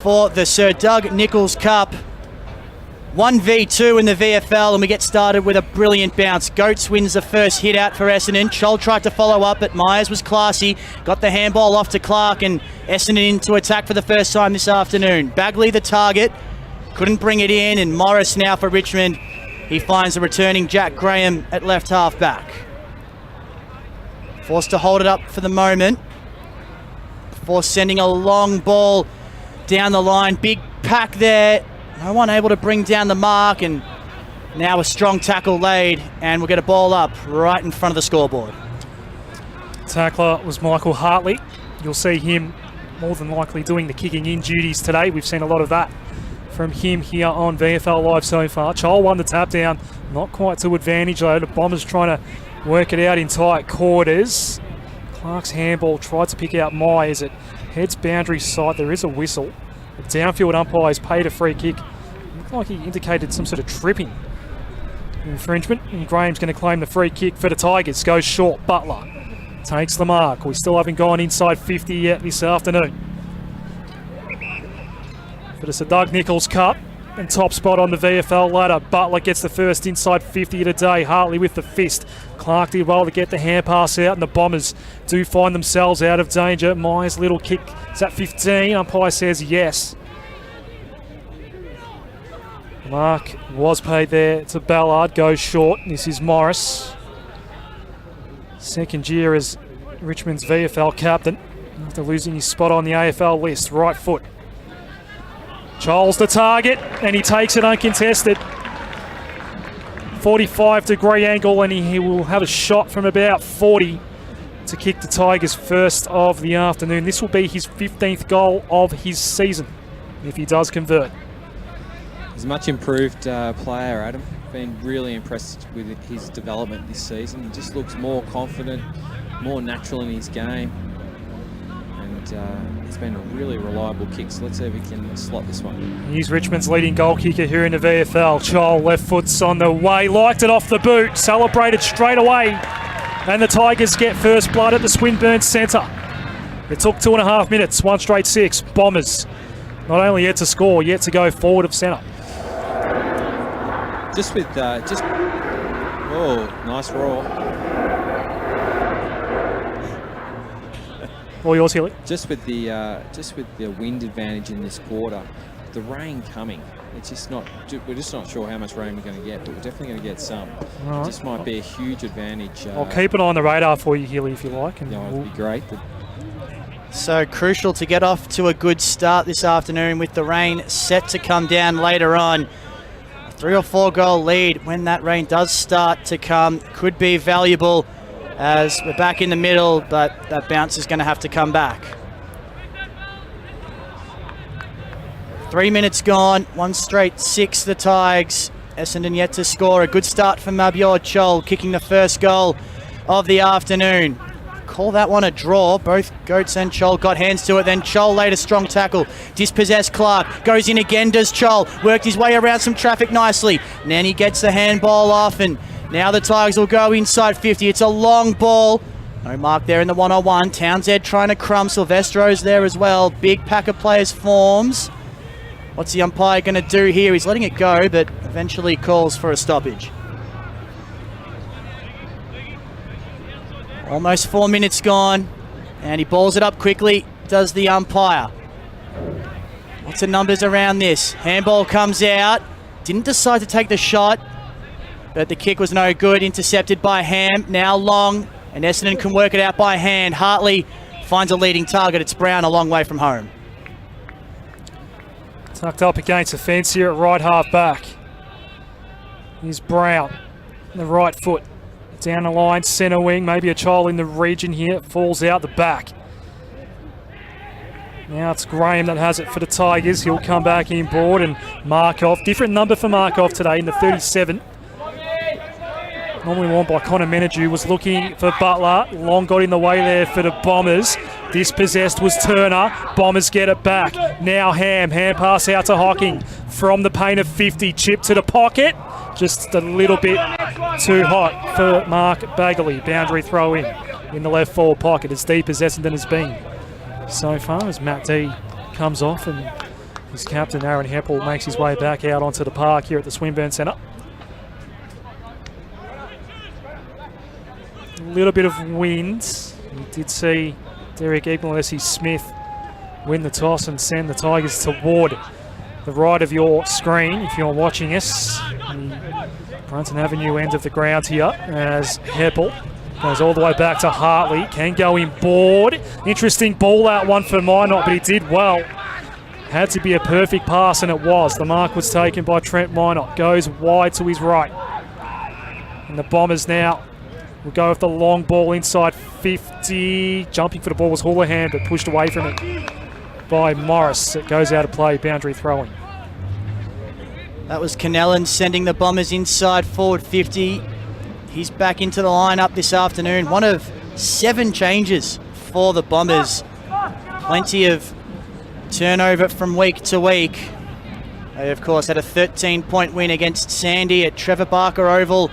for the Sir Doug Nicholls Cup. 1v2 in the VFL, and we get started with a brilliant bounce. Goats wins the first hit out for Essendon. Chol tried to follow up, but Myers was classy. Got the handball off to Clark, and Essendon into attack for the first time this afternoon. Bagley the target, couldn't bring it in, and Morris now for Richmond. He finds the returning Jack Graham at left half back. Forced to hold it up for the moment before sending a long ball down the line. Big pack there. No one able to bring down the mark, and now a strong tackle laid, and we'll get a ball up right in front of the scoreboard. Tackler was Michael Hartley. You'll see him more than likely doing the kicking in duties today. We've seen a lot of that from him here on VFL Live so far. Chol won the tap down, not quite to advantage though. The Bombers trying to work it out in tight quarters. Clark's handball tried to pick out Myers. It heads boundary side. There is a whistle. The downfield umpires paid a free kick. Looked like he indicated some sort of tripping infringement, and Graham's going to claim the free kick for the Tigers. Goes short. Butler takes the mark. We still haven't gone inside 50 yet this afternoon. For the Sir Doug Nicholls Cup and top spot on the VFL ladder. Butler gets the first inside 50 of the day. Hartley with the fist. Clark did well to get the hand pass out, and the Bombers do find themselves out of danger. Myers' little kick is at 15. Umpire says yes. Mark was paid there to Ballard. Goes short. This is Morris. Second year as Richmond's VFL captain after losing his spot on the AFL list. Right foot. Chol's the target, and he takes it uncontested. 45-degree angle, and he will have a shot from about 40 to kick the Tigers' first of the afternoon. This will be his 15th goal of his season, if he does convert. He's a much improved player, Adam. Been really impressed with his development this season. He just looks more confident, more natural in his game. And it's been a really reliable kick, so let's see if we can slot this one. He's Richmond's leading goal kicker here in the VFL. Chol, left foot's on the way, liked it off the boot, celebrated straight away, and the Tigers get first blood at the Swinburne Centre. It took 2.5 minutes, 1 straight 6. Bombers not only yet to score, yet to go forward of centre. Oh, nice roar. All yours, Healy. Just with the wind advantage in this quarter, the rain coming, it's just not. We're just not sure how much rain we're going to get, but we're definitely going to get some. Right. It just might be a huge advantage. I'll keep it on the radar for you, Healy, if you like. And yeah, it'd be great. So crucial to get off to a good start this afternoon with the rain set to come down later on. A 3 or 4 goal lead when that rain does start to come could be valuable, as we're back in the middle, but that bounce is going to have to come back. 3 minutes gone, 1 straight 6 the Tigers. Essendon yet to score. A good start for Mabior Chol, kicking the first goal of the afternoon. Call that one a draw. Both Goats and Chol got hands to it. Then Chol laid a strong tackle. Dispossessed Clark. Goes in again, does Chol. Worked his way around some traffic nicely. Nanny gets the handball off, and now the Tigers will go inside 50. It's a long ball. No mark there in the 1-on-1. Townsend trying to crumb. Silvestro's there as well. Big pack of players forms. What's the umpire going to do here? He's letting it go, but eventually calls for a stoppage. Almost 4 minutes gone, and he balls it up quickly, does the umpire. Lots of numbers around this. Handball comes out. Didn't decide to take the shot, but the kick was no good. Intercepted by Ham. Now long, and Essendon can work it out by hand. Hartley finds a leading target. It's Brown, a long way from home. Tucked up against the fence here at right half back. Here's Brown, the right foot. Down the line, centre wing, maybe a child in the region here. Falls out the back. Now it's Graham that has it for the Tigers. He'll come back in board, and Markov. Different number for Markov today in the 37. Normally worn by Connor Menadue, was looking for Butler. Long got in the way there for the Bombers. Dispossessed was Turner. Bombers get it back. Now Ham. Hand pass out to Hocking. From the paint of 50. Chip to the pocket. Just a little bit too hot for Mark Bagley. Boundary throw in the left forward pocket. As deep as Essendon has been so far, as Matt D comes off and His captain, Aaron Heppel, makes his way back out onto the park here at the Swinburne Centre. A little bit of wind. You did see Derek Igmalesi-Smith win the toss and send the Tigers toward the right of your screen if you're watching us. The Brunton Avenue end of the ground here as Heppel goes all the way back to Hartley. Can go in board. Interesting ball that one for Minot, but he did well. Had to be a perfect pass, and it was. The mark was taken by Trent Minot. Goes wide to his right. And the Bombers now will go with the long ball inside 50. Jumping for the ball was Houlihan, but pushed away from it by Morris. It goes out of play, boundary throwing. That was Canellan sending the Bombers inside forward 50. He's back into the lineup this afternoon. One of 7 changes for the Bombers. Plenty of turnover from week to week. They, of course, had a 13-point win against Sandy at Trevor Barker Oval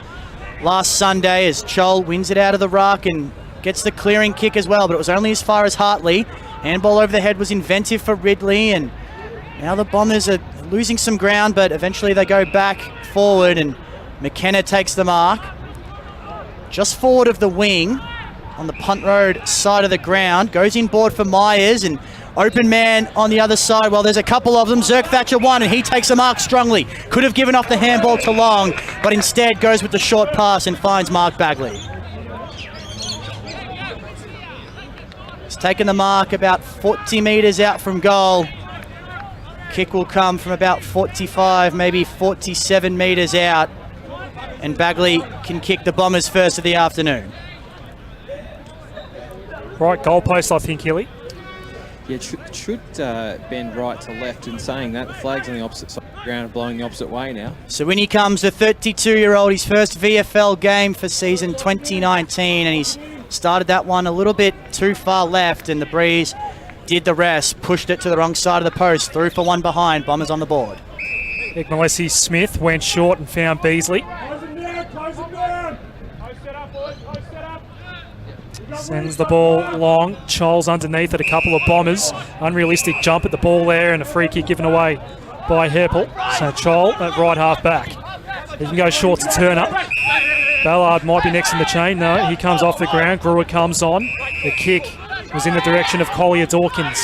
last Sunday as Chol wins it out of the ruck and gets the clearing kick as well, but it was only as far as Hartley. Handball over the head was inventive for Ridley, and now the Bombers are losing some ground, but eventually they go back forward and McKenna takes the mark. Just forward of the wing on the punt road side of the ground. Goes inboard for Myers and open man on the other side. Well, there's a couple of them. Zerk Thatcher won and he takes the mark strongly. Could have given off the handball to Long, but instead goes with the short pass and finds Mark Bagley. He's taken the mark about 40 metres out from goal. Kick will come from about 45, maybe 47 metres out. And Bagley can kick the Bombers first of the afternoon. Right goalpost, I think, Hilly. Yeah, it should bend right to left. In saying that, the flag's on the opposite side of the ground, blowing the opposite way now. So when he comes, the 32-year-old, his first VFL game for season 2019, and he's started that one a little bit too far left, and the breeze did the rest, pushed it to the wrong side of the post, through for one behind. Bombers on the board. Igmalesi-Smith went short and found Beasley. Sends the ball long. Charles underneath at a couple of Bombers. Unrealistic jump at the ball there and a free kick given away by Heppel. So Charles at right half back. He can go short to turn up. Ballard might be next in the chain. No, he comes off the ground. Brewer comes on. The kick was in the direction of Collier Dawkins.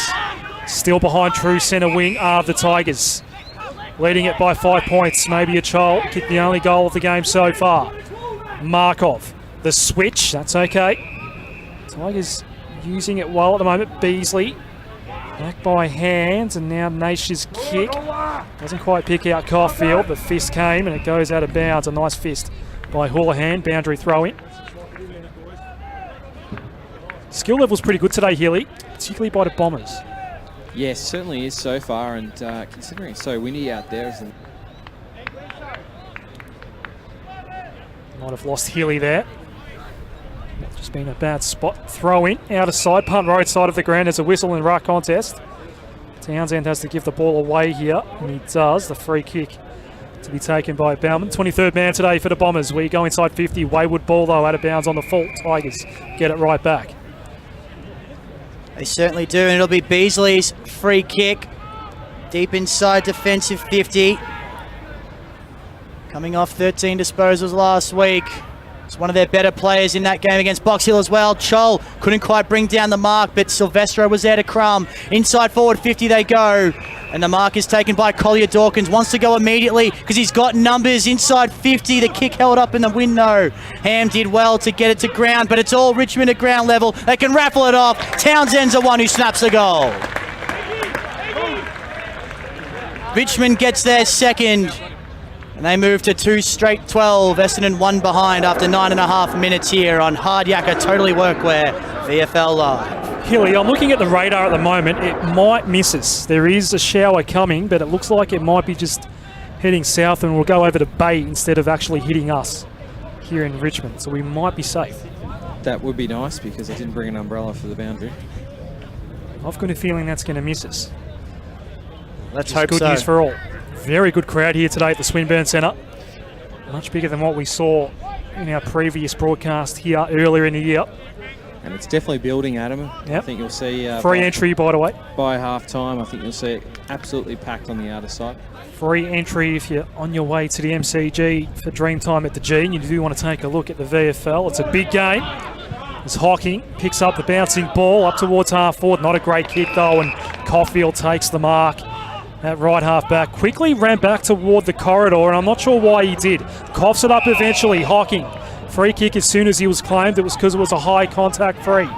Still behind true centre wing are the Tigers. Leading it by 5 points. Maybe a Charles kicked the only goal of the game so far. Markov. The switch. That's okay. Tigers using it well at the moment. Beasley back by hands, and now Naish's kick doesn't quite pick out Caulfield. The fist came and it goes out of bounds. A nice fist by Houlihan, boundary throw in. Skill level's pretty good today, Healy, particularly by the Bombers. Yes, certainly is so far, and considering it's so windy out there, might have lost Healy there. Just been a bad spot. Throw in, out of side, punt road side of the ground. There's a whistle and ruck contest. Townsend has to give the ball away here, and he does. The free kick to be taken by Bauman. 23rd man today for the Bombers. We go inside 50. Wayward ball, though, out of bounds on the full. Tigers get it right back. They certainly do, and it'll be Beasley's free kick. Deep inside defensive 50. Coming off 13 disposals last week. It's one of their better players in that game against Box Hill as well. Chol couldn't quite bring down the mark, but Silvestro was there to crumb. Inside forward 50 they go. And the mark is taken by Collier Dawkins. Wants to go immediately because he's got numbers inside 50. The kick held up in the wind though. Ham did well to get it to ground, but it's all Richmond at ground level. They can raffle it off. Townsend's the one who snaps the goal. Richmond gets their second. And they move to 2 straight 12. Essendon 1 behind after 9.5 minutes here on Hard Yakka Totally Workwear VFL Live. Hilly, I'm looking at the radar at the moment. It might miss us. There is a shower coming, but it looks like it might be just heading south and we'll go over to Bay instead of actually hitting us here in Richmond. So we might be safe. that would be nice because I didn't bring an umbrella for the boundary. I've got a feeling that's going to miss us. Let's hope good so. news for all. Very good crowd here today at the Swinburne Centre. Much bigger than what we saw in our previous broadcast here earlier in the year. And it's definitely building, Adam. Yep. I think you'll see... Free entry, by the way. By half-time, I think you'll see it absolutely packed on the outer side. Free entry if you're on your way to the MCG for Dreamtime at the G, and you do want to take a look at the VFL. It's a big game. As Hocking picks up the bouncing ball up towards half forward. Not a great kick though, and Caulfield takes the mark. That right half back quickly ran back toward the corridor, and I'm not sure why he did. Coughs it up eventually. Hocking, free kick as soon as he was claimed. It was because it was a high contact free.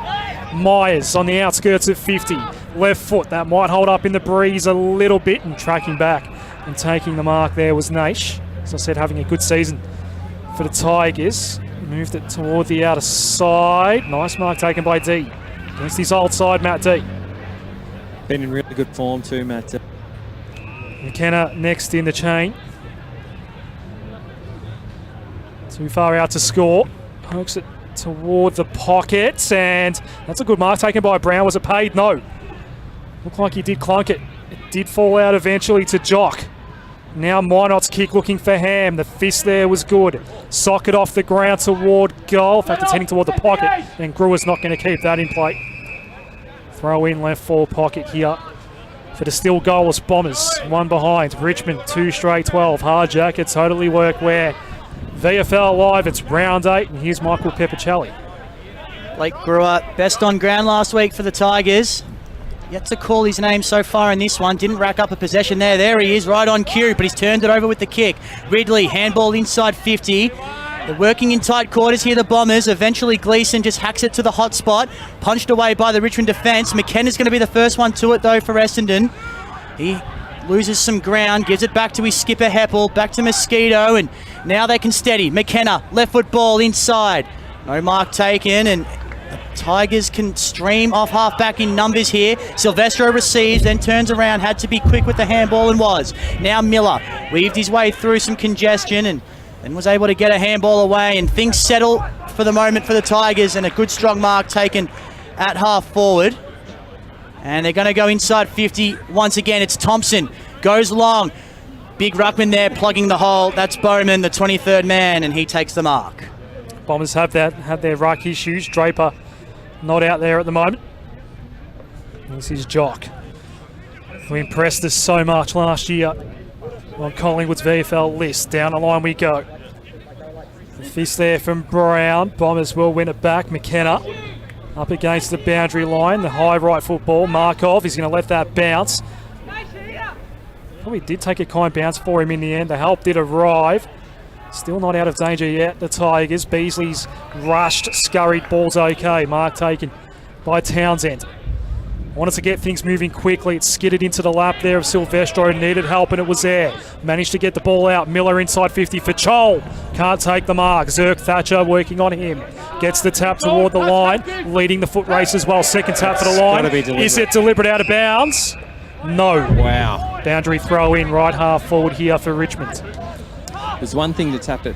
Myers on the outskirts of 50. Left foot, that might hold up in the breeze a little bit, and tracking back and taking the mark there was Naish. As I said, having a good season for the Tigers. Moved it toward the outer side. Nice mark taken by D. Against his old side, Matt D. Been in really good form too, Matt D. McKenna next in the chain. Too far out to score. Pokes it toward the pockets, and that's a good mark taken by Brown. Was it paid? No. Looked like he did clunk it. It did fall out eventually to Jock. Now Minot's kick looking for Ham. The fist there was good. Socket off the ground toward goal. In fact, it's heading toward the pocket, and Brewer's not going to keep that in play. Throw in left forward pocket here for the still goalless Bombers. One behind. Richmond, 2 straight 12. Hard jacket, totally workwear. VFL Live, it's round 8, and here's Michael Peppicelli. Blake Brewer, best on ground last week for the Tigers. Yet to call his name so far in this one. Didn't rack up a possession there. There he is, right on cue, but he's turned it over with the kick. Ridley, handball inside 50. They're working in tight quarters here, the Bombers. Eventually Gleeson just hacks it to the hot spot. Punched away by the Richmond defence. McKenna's going to be the first one to it though for Essendon. He loses some ground, gives it back to his skipper Heppel, back to Mosquito, and now they can steady. McKenna, left foot ball inside. No mark taken, and the Tigers can stream off half-back in numbers here. Silvestro receives, then turns around, had to be quick with the handball and was. Now Miller weaved his way through some congestion and was able to get a handball away, and things settle for the moment for the Tigers, and a good strong mark taken at half forward. And they're going to go inside 50 once again. It's Thompson, goes long. Big ruckman there plugging the hole. That's Bowman, the 23rd man, and he takes the mark. Bombers have their ruck issues. Draper not out there at the moment. This is Jock, who impressed us so much last year on Collingwood's VFL list. Down the line we go. The fist there from Brown. Bombers will win it back. McKenna up against the boundary line. The high right football. Markov is going to let that bounce. Probably did take a kind bounce for him in the end. The help did arrive. Still not out of danger yet, the Tigers. Beasley's rushed, scurried, ball's okay. Mark taken by Townsend. Wanted to get things moving quickly. It skidded into the lap there of Silvestro. Needed help, and it was there. Managed to get the ball out. Miller inside 50 for Chol. Can't take the mark. Zerk Thatcher working on him. Gets the tap toward the line. Leading the foot race as well. Second tap for the line. Is it deliberate out of bounds? No. Wow. Boundary throw in right half forward here for Richmond. There's one thing to tap it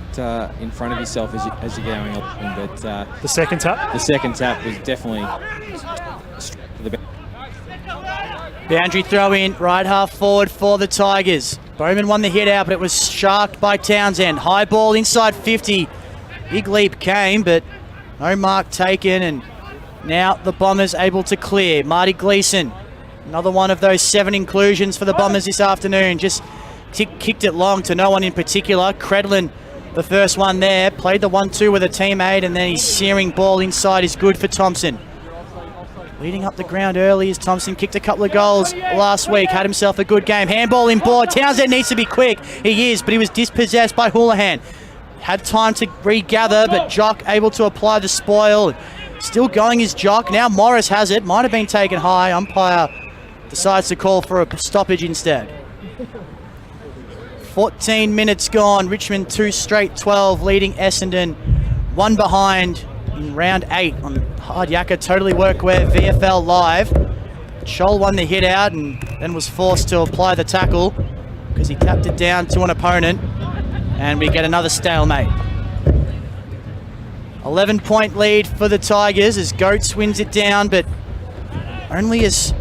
in front of yourself as you're going up, but the second tap? The second tap was definitely the boundary throw in right half forward for the Tigers. Bowman won the hit out, but it was sharked by Townsend. High ball inside 50. Big leap came, but no mark taken, and now the Bombers able to clear. Marty Gleeson, another one of those 7 inclusions for the Bombers this afternoon. Just kicked it long to no one in particular. Credlin, the first one there, played the 1-2 with a teammate, and then his searing ball inside is good for Thompson. Leading up the ground early as Thompson kicked a couple of goals last week, had himself a good game. Handball in board. Townsend needs to be quick. He is, but he was dispossessed by Houlihan. Had time to regather, but Jock able to apply the spoil. Still going is Jock. Now Morris has it. Might have been taken high. Umpire decides to call for a stoppage instead. 14 minutes gone. Richmond 2 straight 12, leading Essendon 1 behind in round 8 on Hard Yakka Totally Workwear VFL Live. Scholl won the hit out and then was forced to apply the tackle because he tapped it down to an opponent, and we get another stalemate. 11-point lead for the Tigers as Goats wins it down, but only as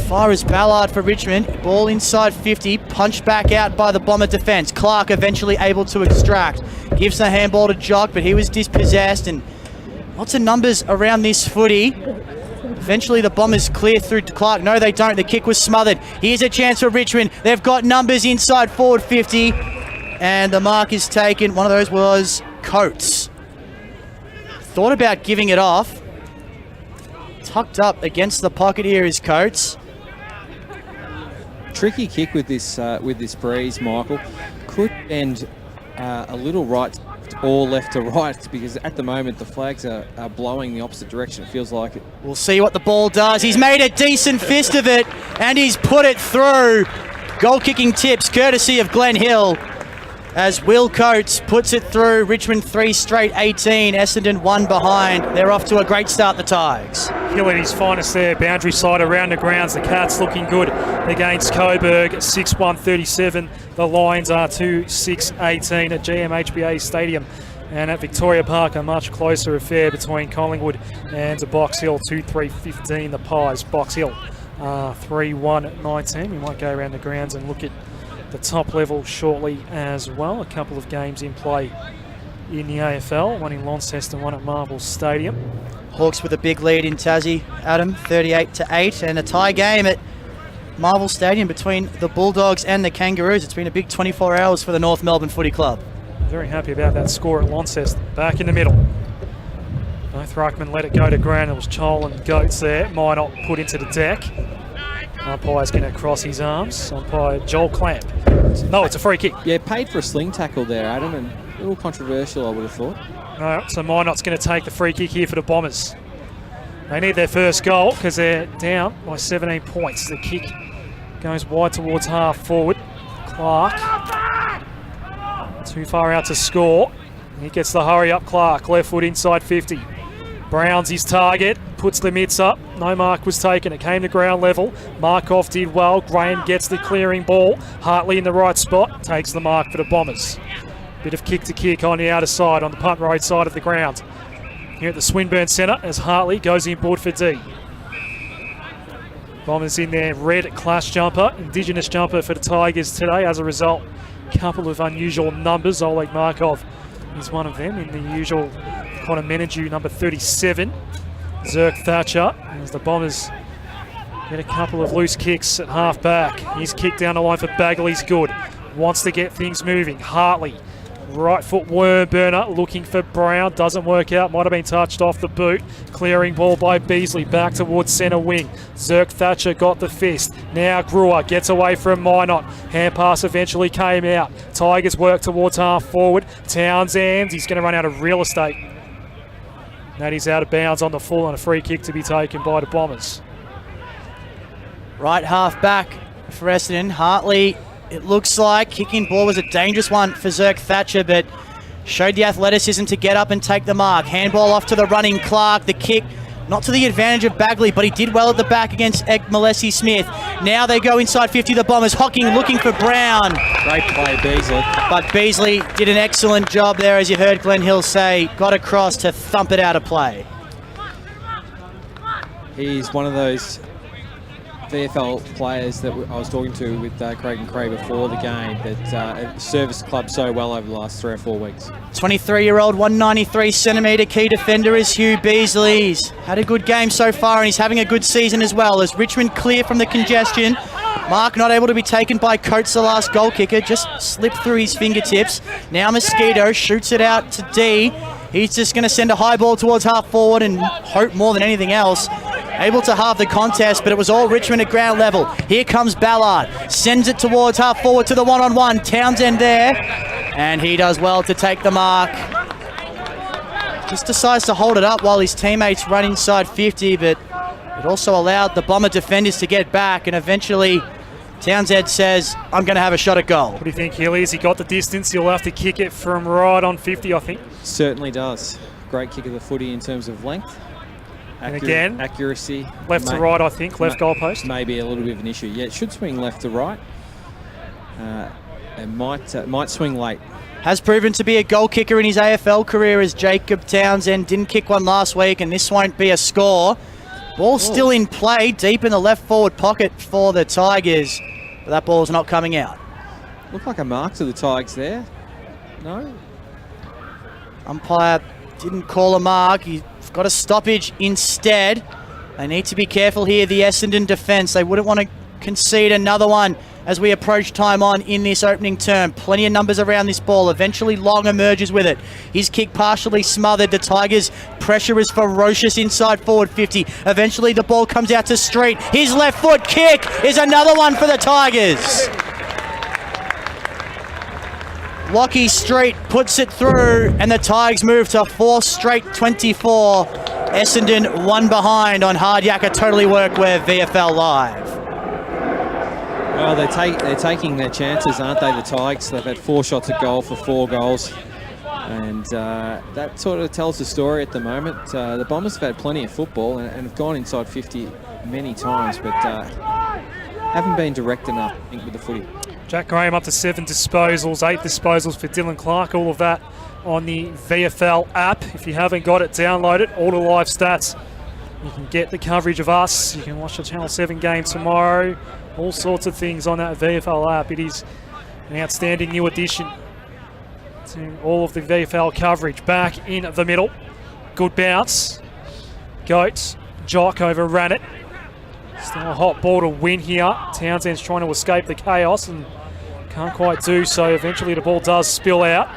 far as Ballard for Richmond. Ball inside 50, punched back out by the Bomber defence. Clark eventually able to extract. Gives the handball to Jock, but he was dispossessed, and lots of numbers around this footy Eventually the Bombers clear through to Clark. No, they don't. The kick was smothered. Here's a chance for Richmond. They've got numbers inside forward 50. And the mark is taken. One of those was Coates. Thought about giving it off. Tucked up against the pocket here is Coates. Tricky kick with this breeze, Michael. Could end a little right or left to right, because at the moment the flags are blowing the opposite direction. It feels like it. We'll see what the ball does. He's made a decent fist of it, and he's put it through. Goal kicking tips courtesy of Glenn Hill, as Will Coates puts it through. Richmond 3 straight 18, Essendon 1 behind. They're off to a great start, the Tigers. Hill at his finest there, boundary side around the grounds. The Cats looking good against Coburg, 6-1-37. The Lions are 2-6-18 at GMHBA Stadium. And at Victoria Park, a much closer affair between Collingwood and Box Hill, 2-3-15. The Pies, Box Hill, 3-1-19. We might go around the grounds and look at the top level shortly as well. A couple of games in play in the AFL, one in Launceston, one at Marvel Stadium. Hawks with a big lead in Tassie, Adam, 38-8, and a tie game at Marvel Stadium between the Bulldogs and the Kangaroos. It's been a big 24 hours for the North Melbourne Footy Club. Very happy about that score at Launceston. Back in the middle. Both ruckmen let it go to ground. It was Chol and Goats there. Minot put into the deck. Umpire's going to cross his arms. Umpire Joel Clamp. No, it's a free kick. Yeah, paid for a sling tackle there, Adam, and a little controversial, I would have thought. So Minot's going to take the free kick here for the Bombers. They need their first goal because they're down by 17 points. The kick goes wide towards half forward. Clark, too far out to score. He gets the hurry up. Clark, left foot inside 50. Brown's his target, puts the mitts up. No mark was taken. It came to ground level. Markov did well. Graham gets the clearing ball. Hartley in the right spot, takes the mark for the Bombers. Bit of kick to kick on the outer side, on the punt road side of the ground. Here at the Swinburne Centre as Hartley goes inboard for D. Bombers in their red clash jumper, Indigenous jumper for the Tigers today. As a result, a couple of unusual numbers. Oleg Markov is one of them in the usual Connor Menadue, number 37. Zerk Thatcher, as the Bombers get a couple of loose kicks at half back. His kick down the line for Bagley's good. Wants to get things moving. Hartley, right foot worm burner, looking for Brown. Doesn't work out. Might have been touched off the boot. Clearing ball by Beasley. Back towards centre wing. Zerk Thatcher got the fist. Now Brewer gets away from Minot. Hand pass eventually came out. Tigers work towards half forward. Townsend, he's going to run out of real estate. That is out of bounds on the full, and a free kick to be taken by the Bombers. Right half back for Essendon. Hartley, it looks like kicking ball was a dangerous one for Zerk Thatcher, but showed the athleticism to get up and take the mark. Handball off to the running Clark. The kick not to the advantage of Bagley, but he did well at the back against Malesi Smith. Now they go inside 50, the Bombers. Hocking looking for Brown. Great play, Beasley. But Beasley did an excellent job there, as you heard Glenn Hill say. Got across to thump it out of play. He's one of those VFL players that I was talking to with Craig and Cray before the game that serviced the club so well over the last 3 or 4 weeks. 23-year-old, 193-centimetre key defender is Hugh Beasley. He's had a good game so far, and he's having a good season as well, as Richmond clear from the congestion. Mark not able to be taken by Coates, the last goal kicker, just slipped through his fingertips. Now Mosquito shoots it out to D. He's just going to send a high ball towards half forward and hope more than anything else. Able to halve the contest, but it was all Richmond at ground level. Here comes Ballard. Sends it towards half forward to the one-on-one. Townsend there. And he does well to take the mark. Just decides to hold it up while his teammates run inside 50, but it also allowed the Bomber defenders to get back, and eventually Townsend says, I'm going to have a shot at goal. What do you think, Hilly? Has he got the distance? He'll have to kick it from right on 50, I think. Certainly does. Great kick of the footy in terms of length. And again, accuracy. Left to right, I think. Left goalpost. Maybe a little bit of an issue. Yeah, it should swing left to right. And might swing late. Has proven to be a goal kicker in his AFL career, as Jacob Townsend didn't kick one last week, and this won't be a score. Ball still in play, deep in the left forward pocket for the Tigers. But that ball's not coming out. Looked like a mark to the Tigers there. No? Umpire didn't call a mark. He's got a stoppage instead. They need to be careful here, the Essendon defence. They wouldn't want to concede another one as we approach time on in this opening term. Plenty of numbers around this ball. Eventually Long emerges with it. His kick partially smothered. The Tigers' pressure is ferocious inside forward 50. Eventually the ball comes out to Street. His left foot kick is another one for the Tigers. Lockie Street puts it through, and the Tigers move to 4 straight 24. Essendon 1 behind on Hard Yakka Totally Workwear VFL Live. Well, they're taking their chances, aren't they, the Tigers? They've had 4 shots at goal for 4 goals. And that sort of tells the story at the moment. The Bombers have had plenty of football and have gone inside 50 many times, but haven't been direct enough, I think, with the footy. Jack Graham up to 7 disposals, 8 disposals for Dylan Clark. All of that on the VFL app. If you haven't got it, download it. All the live stats. You can get the coverage of us. You can watch the Channel 7 game tomorrow. All sorts of things on that VFL app. It is an outstanding new addition to all of the VFL coverage. Back in the middle. Good bounce. Goats. Jock overran it. Still a hot ball to win here. Townsend's trying to escape the chaos and can't quite do so. Eventually the ball does spill out.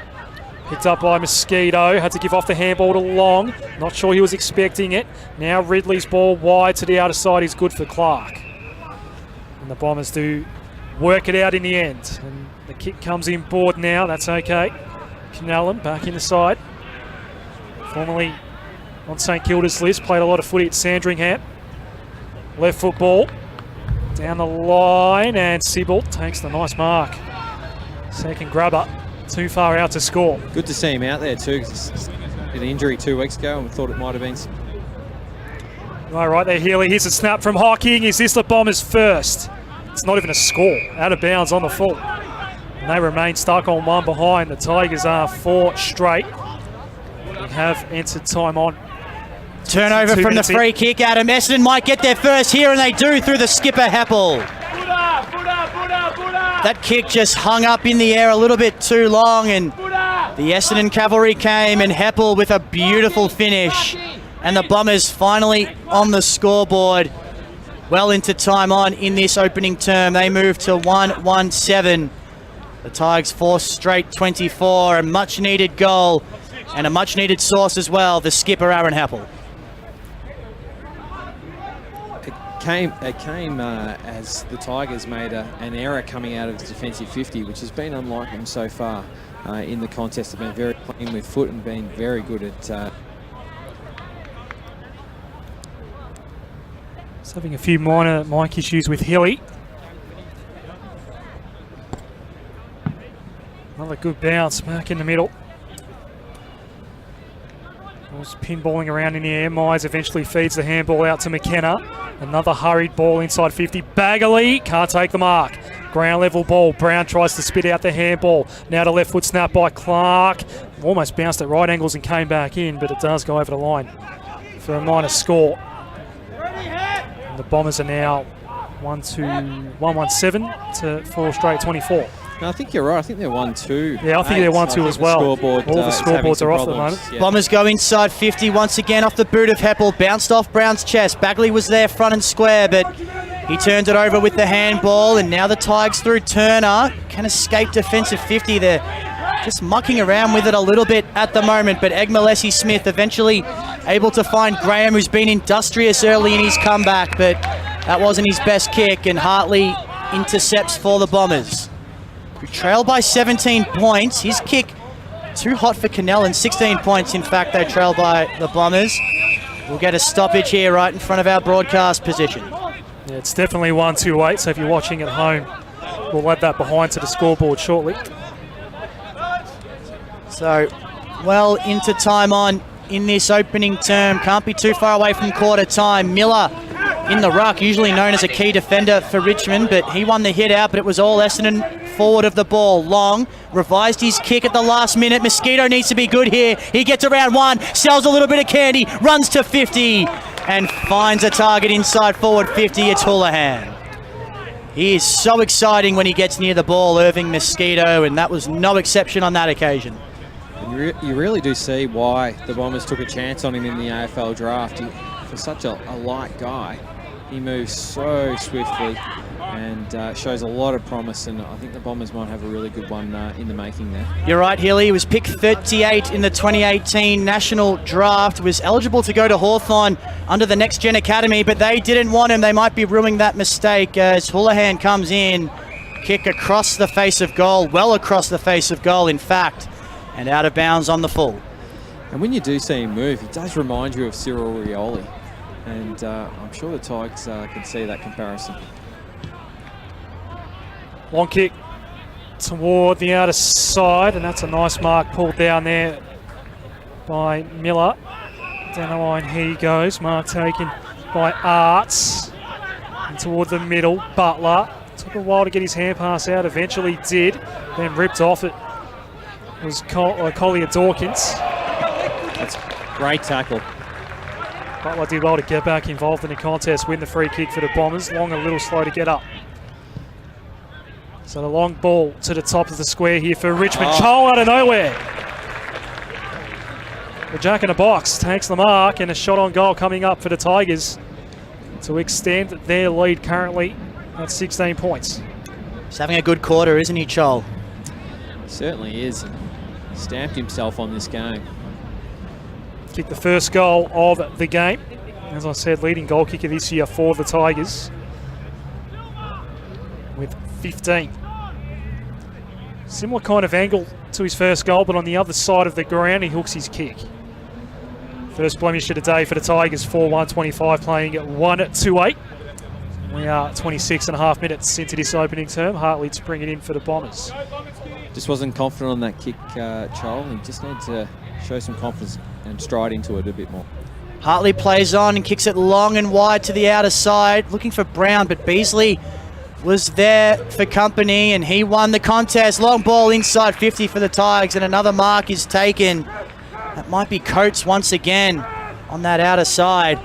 Picked up by Mosquito. Had to give off the handball to Long. Not sure he was expecting it. Now Ridley's ball wide to the outer side is good for Clark. And the Bombers do work it out in the end. And the kick comes in board now. That's okay. Canellan back in the side. Formerly on St Kilda's list. Played a lot of footy at Sandringham. Left foot ball. Down the line. And Sibbald takes the nice mark. Second grabber. Too far out to score. Good to see him out there too. An injury 2 weeks ago and we thought it might have been. Right there, Healy. Here's a snap from Hocking. Is this the Bombers' first? It's not even a score. Out of bounds on the full. And they remain stuck on 1 behind. The Tigers are 4 straight. We have entered time on. Turnover from the free kick. Adam Essendon might get their first here, and they do through the skipper Heppel. That kick just hung up in the air a little bit too long, and the Essendon cavalry came, and Heppel with a beautiful finish. And the Bombers finally on the scoreboard well into time on in this opening term. They move to 1-1-7. The Tigers 4 straight 24, a much needed goal and a much needed source as well, the skipper Aaron Heppel. It came as the Tigers made an error coming out of the defensive 50, which has been unlike them so far in the contest. They've been very clean with foot and been very good at... Just having a few minor mic issues with Hilly. Another good bounce back in the middle. Was pinballing around in the air. Myers eventually feeds the handball out to McKenna. Another hurried ball inside 50. Bagley can't take the mark. Ground level ball. Brown tries to spit out the handball. Now to left foot snap by Clark. Almost bounced at right angles and came back in, but it does go over the line for a minor score. And the Bombers are now 1-1-7 to 4 straight 24. No, I think you're right. I think they're 1-2. Yeah, I think they're 1-2 as well. All the scoreboards are off at the moment. Yeah. Bombers go inside 50 once again off the boot of Heppel. Bounced off Brown's chest. Bagley was there front and square, but he turned it over with the handball. And now the Tigers through Turner can escape defensive 50. They're just mucking around with it a little bit at the moment. But Egmalesi Smith eventually able to find Graham, who's been industrious early in his comeback, but that wasn't his best kick. And Hartley intercepts for the Bombers, who trail by 17 points. His kick too hot for Canellan. 16 points, in fact, they trail by the Bombers. We'll get a stoppage here right in front of our broadcast position. Yeah, it's definitely 1-2-8, so if you're watching at home, we'll add that behind to the scoreboard shortly. So, well into time on in this opening term. Can't be too far away from quarter time. Miller in the ruck, usually known as a key defender for Richmond, but he won the hit out, but it was all Essendon forward of the ball. Long revised his kick at the last minute. Mosquito needs to be good here. He gets around 1, sells a little bit of candy, runs to 50 and finds a target inside forward 50. It's Houlihan. He is so exciting when he gets near the ball, Irving Mosquito, and that was no exception on that occasion. You really do see why the Bombers took a chance on him in the AFL draft. for such a light guy, he moves so swiftly and shows a lot of promise, and I think the Bombers might have a really good one in the making there. You're right, Hilly. He was picked 38 in the 2018 National Draft, was eligible to go to Hawthorn under the Next Gen Academy, but they didn't want him. They might be ruining that mistake as Houlihan comes in. Kick across the face of goal, well across the face of goal, in fact, and out of bounds on the full. And when you do see him move, he does remind you of Cyril Rioli, and I'm sure the Tigers can see that comparison. Long kick toward the outer side, and that's a nice mark pulled down there by Miller. Down the line he goes, mark taken by Arts. And toward the middle, Butler. Took a while to get his hand pass out, eventually did, then ripped off it. It was Collier Dawkins. That's great tackle. Butler did well to get back involved in the contest, win the free kick for the Bombers. Long a little slow to get up. So the long ball to the top of the square here for Richmond. Chol out of nowhere. The Jack in the Box takes the mark, and a shot on goal coming up for the Tigers to extend their lead currently at 16 points. He's having a good quarter, isn't he, Chol? Certainly is. Stamped himself on this game. Kicked the first goal of the game. As I said, leading goal kicker this year for the Tigers with 15. Similar kind of angle to his first goal, but on the other side of the ground, he hooks his kick. First blemish of the day for the Tigers, 4-1-25, playing at 1-2-8. We are 26 and a half minutes into this opening term. Hartley to bring it in for the Bombers. Just wasn't confident on that kick, Charles. He just needs to show some confidence and stride into it a bit more. Hartley plays on and kicks it long and wide to the outer side, looking for Brown, but Beasley was there for company and he won the contest. Long ball inside 50 for the Tigers, and another mark is taken. That might be Coates once again on that outer side.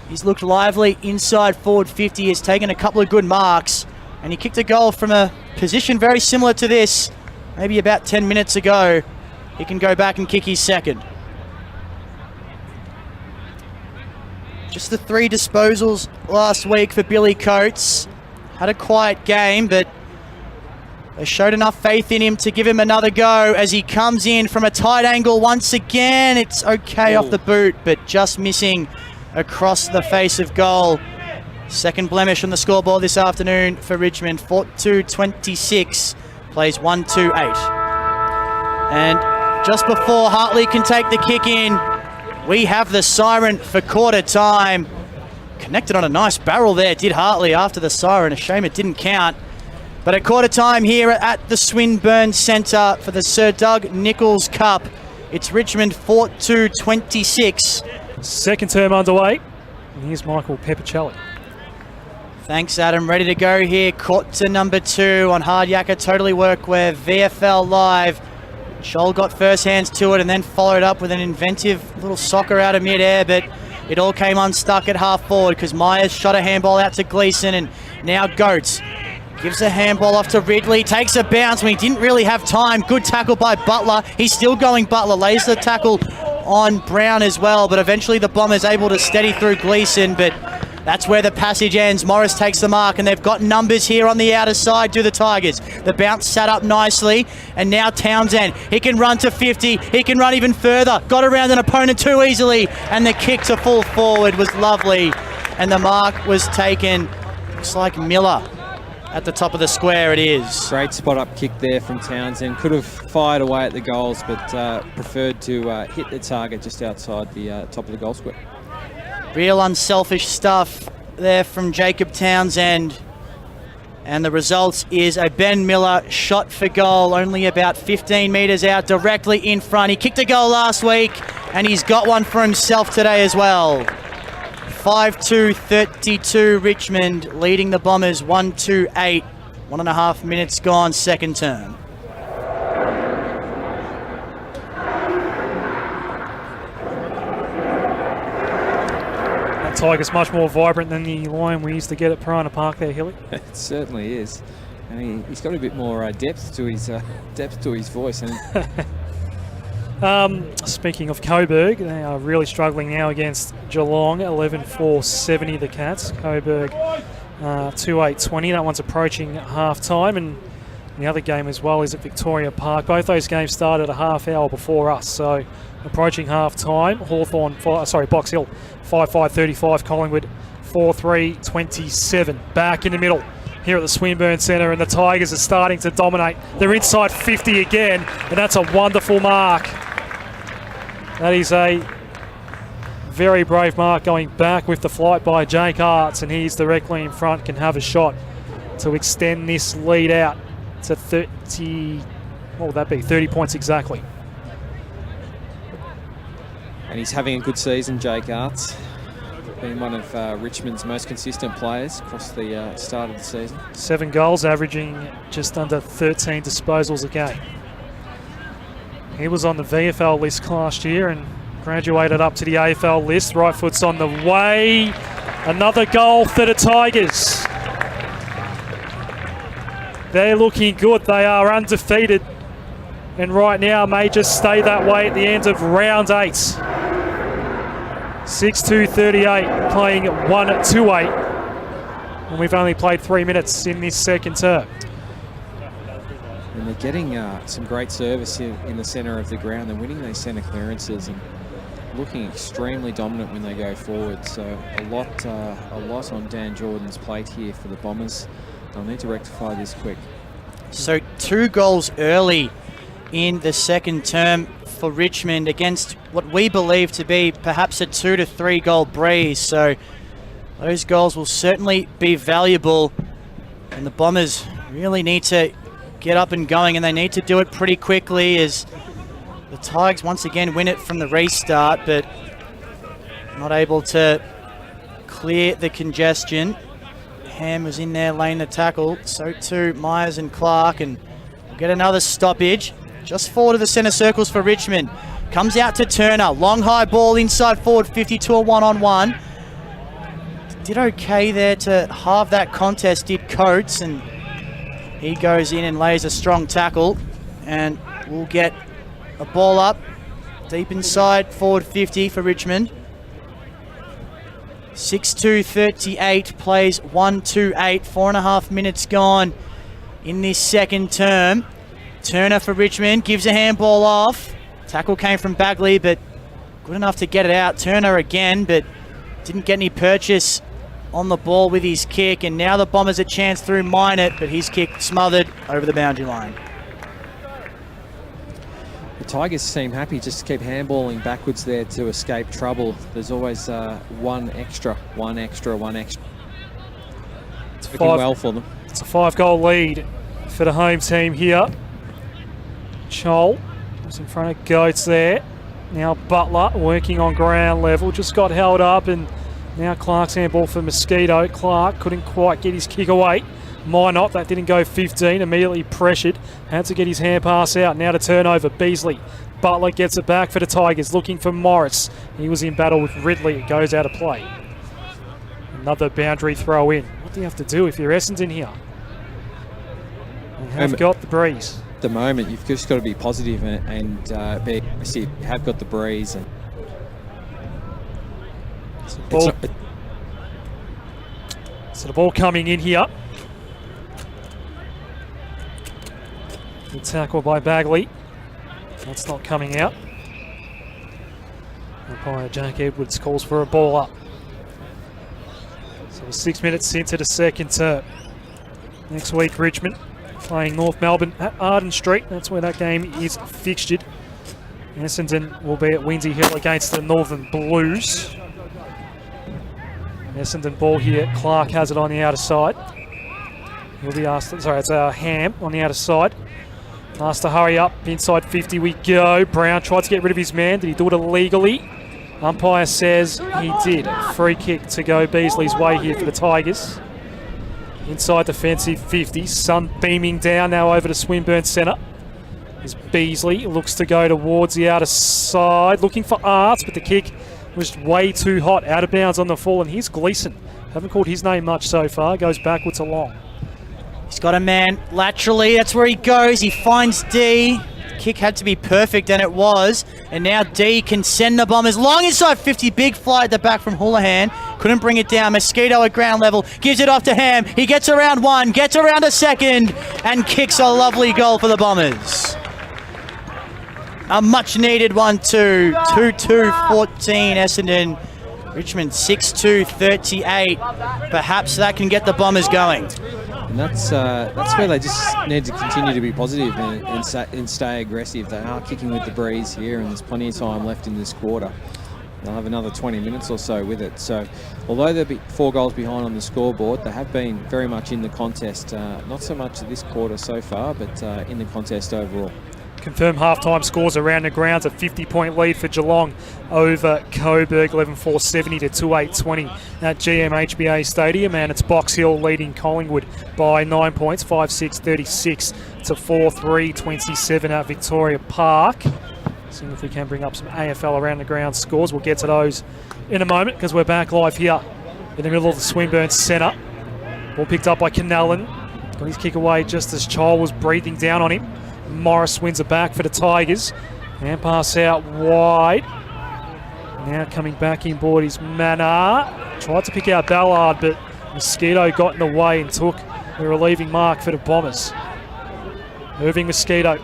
He's looked lively inside forward 50. He's taken a couple of good marks, and he kicked a goal from a position very similar to this maybe about 10 minutes ago. He can go back and kick his second. Just the 3 disposals last week for Billy Coates. Had a quiet game, but they showed enough faith in him to give him another go as he comes in from a tight angle once again. It's okay off the boot, but just missing across the face of goal. Second blemish on the scoreboard this afternoon for Richmond. 4-2-26, plays 1-2-8. And just before Hartley can take the kick in, we have the siren for quarter time. Connected on a nice barrel there, did Hartley, after the siren. A shame it didn't count. But at quarter time here at the Swinburne Centre for the Sir Doug Nicholls Cup, it's Richmond 4-2-26. Second term underway. And here's Michael Peppicelli. Thanks, Adam. Ready to go here. Quarter number 2 on Hard Yakka Totally Workwear VFL Live. Scholl got first hands to it and then followed up with an inventive little soccer out of mid-air, but it all came unstuck at half forward because Myers shot a handball out to Gleeson, and now Goetz gives a handball off to Ridley, takes a bounce when he didn't really have time. Good tackle by Butler. He's still going Butler, lays the tackle on Brown as well, but eventually the Bombers able to steady through Gleeson, but that's where the passage ends. Morris takes the mark, and they've got numbers here on the outer side to the Tigers. The bounce sat up nicely, and now Townsend. He can run to 50. He can run even further. Got around an opponent too easily, and the kick to full forward was lovely, and the mark was taken. Looks like Miller at the top of the square. It is. Great spot-up kick there from Townsend. Could have fired away at the goals, but preferred to hit the target just outside the top of the goal square. Real unselfish stuff there from Jacob Townsend. And the result is a Ben Miller shot for goal, only about 15 metres out, directly in front. He kicked a goal last week, and he's got one for himself today as well. 5-2-32 Richmond, leading the Bombers 1-2-8. 1.5 minutes gone, second term. Tigers much more vibrant than the line we used to get at Piranha Park there, Hilly. It certainly is. And he's got a bit more depth to his voice. And Speaking of Coburg, they are really struggling now against Geelong. 11-4-70 the Cats. Coburg 2-8-20. That one's approaching half-time, and the other game as well is at Victoria Park. Both those games started a half hour before us, so approaching half-time. Box Hill 5-5-35. Collingwood 4-3-27. Back in the middle here at the Swinburne Centre, and the Tigers are starting to dominate. They're inside 50 again, and that's a wonderful mark. That is a very brave mark, going back with the flight by Jake Arts, and he's directly in front, can have a shot to extend this lead out to 30, what would that be, 30 points exactly. And he's having a good season, Jake Arts. Been one of Richmond's most consistent players across the start of the season. 7 goals, averaging just under 13 disposals a game. He was on the VFL list last year and graduated up to the AFL list. Right foot's on the way. Another goal for the Tigers. They're looking good. They are undefeated, and right now may just stay that way at the end of round 8. 6-2-38, playing 1-2-8, and we've only played 3 minutes in this second term. And they're getting some great service in the centre of the ground. They're winning these centre clearances and looking extremely dominant when they go forward. So a lot on Dan Jordan's plate here for the Bombers. They'll need to rectify this quick. So 2 goals early in the second term for Richmond against what we believe to be perhaps a 2 to 3 goal breeze. So those goals will certainly be valuable, and the Bombers really need to get up and going, and they need to do it pretty quickly as the Tigers once again win it from the restart, but not able to clear the congestion. Ham was in there laying the tackle, so too Myers and Clark, and we'll get another stoppage. Just forward of the centre circles for Richmond. Comes out to Turner. Long high ball inside forward 50 to a 1-on-1. Did okay there to halve that contest, did Coates, and he goes in and lays a strong tackle, and we'll get a ball up deep inside forward 50 for Richmond. 6-2-38, plays 1-2-8, 4.5 minutes gone in this second term. Turner for Richmond, gives a handball off. Tackle came from Bagley, but good enough to get it out. Turner again, but didn't get any purchase on the ball with his kick, and now the Bombers a chance through Minot, but his kick smothered over the boundary line. The Tigers seem happy just to keep handballing backwards there to escape trouble. There's always one extra. It's working well for them. It's a 5-goal lead for the home team here. Chol was in front of Goats there. Now Butler working on ground level, just got held up, and now Clark's handball for Mosquito. Clark couldn't quite get his kick away. Minot, that didn't go 15, immediately pressured, had to get his hand pass out. Now to turnover, Beasley. Butler gets it back for the Tigers, looking for Morris. He was in battle with Ridley, it goes out of play. Another boundary throw in. What do you have to do if you're Essendon here? They have got the breeze. At the moment, you've just got to be positive and be aggressive. You have got the breeze. And so the ball coming in here. Good tackle by Bagley. That's not coming out. Umpire Jack Edwards calls for a ball up. So 6 minutes into the second term. Next week, Richmond playing North Melbourne at Arden Street. That's where that game is fixtured. Essendon will be at Windsor Hill against the Northern Blues. Essendon ball here. Clark has it on the outer side. He'll be asked, sorry, it's Ham on the outer side. Asked to hurry up. Inside 50 we go. Brown tried to get rid of his man. Did he do it illegally? Umpire says he did. Free kick to go Beasley's way here for the Tigers. Inside defensive 50. Sun beaming down now over to Swinburne Centre. As Beasley looks to go towards the outer side. Looking for Arts, but the kick was way too hot. Out of bounds on the fall, and here's Gleeson. Haven't called his name much so far. Goes backwards along. He's got a man laterally. That's where he goes. He finds D. kick had to be perfect, and it was. And now D can send the Bombers long inside 50. Big fly at the back from Houlihan. Couldn't bring it down. Mosquito at ground level. Gives it off to Ham. He gets around one, gets around a second, and kicks a lovely goal for the Bombers. A much needed 1-2. 2-2-14 Essendon. Richmond 6-2-38. Perhaps that can get the Bombers going. And that's where they just need to continue to be positive and stay aggressive. They are kicking with the breeze here, and there's plenty of time left in this quarter. They'll have another 20 minutes or so with it. So although they'll be 4 goals behind on the scoreboard, they have been very much in the contest. Not so much this quarter so far, but in the contest overall. Confirmed half-time scores around the grounds. A 50-point lead for Geelong over Coburg, 11-4-70 to 2-8-20 at GMHBA Stadium. And it's Box Hill leading Collingwood by 9 points, 5-6-36 to 4-3-27 at Victoria Park. Seeing if we can bring up some AFL around the ground scores. We'll get to those in a moment because we're back live here in the middle of the Swinburne Centre. Ball picked up by Canellan. Got his kick away just as Child was breathing down on him. Morris wins it back for the Tigers. And pass out wide. Now coming back in board is Manar. Tried to pick out Ballard, but Mosquito got in the way and took the relieving mark for the Bombers. Moving Mosquito.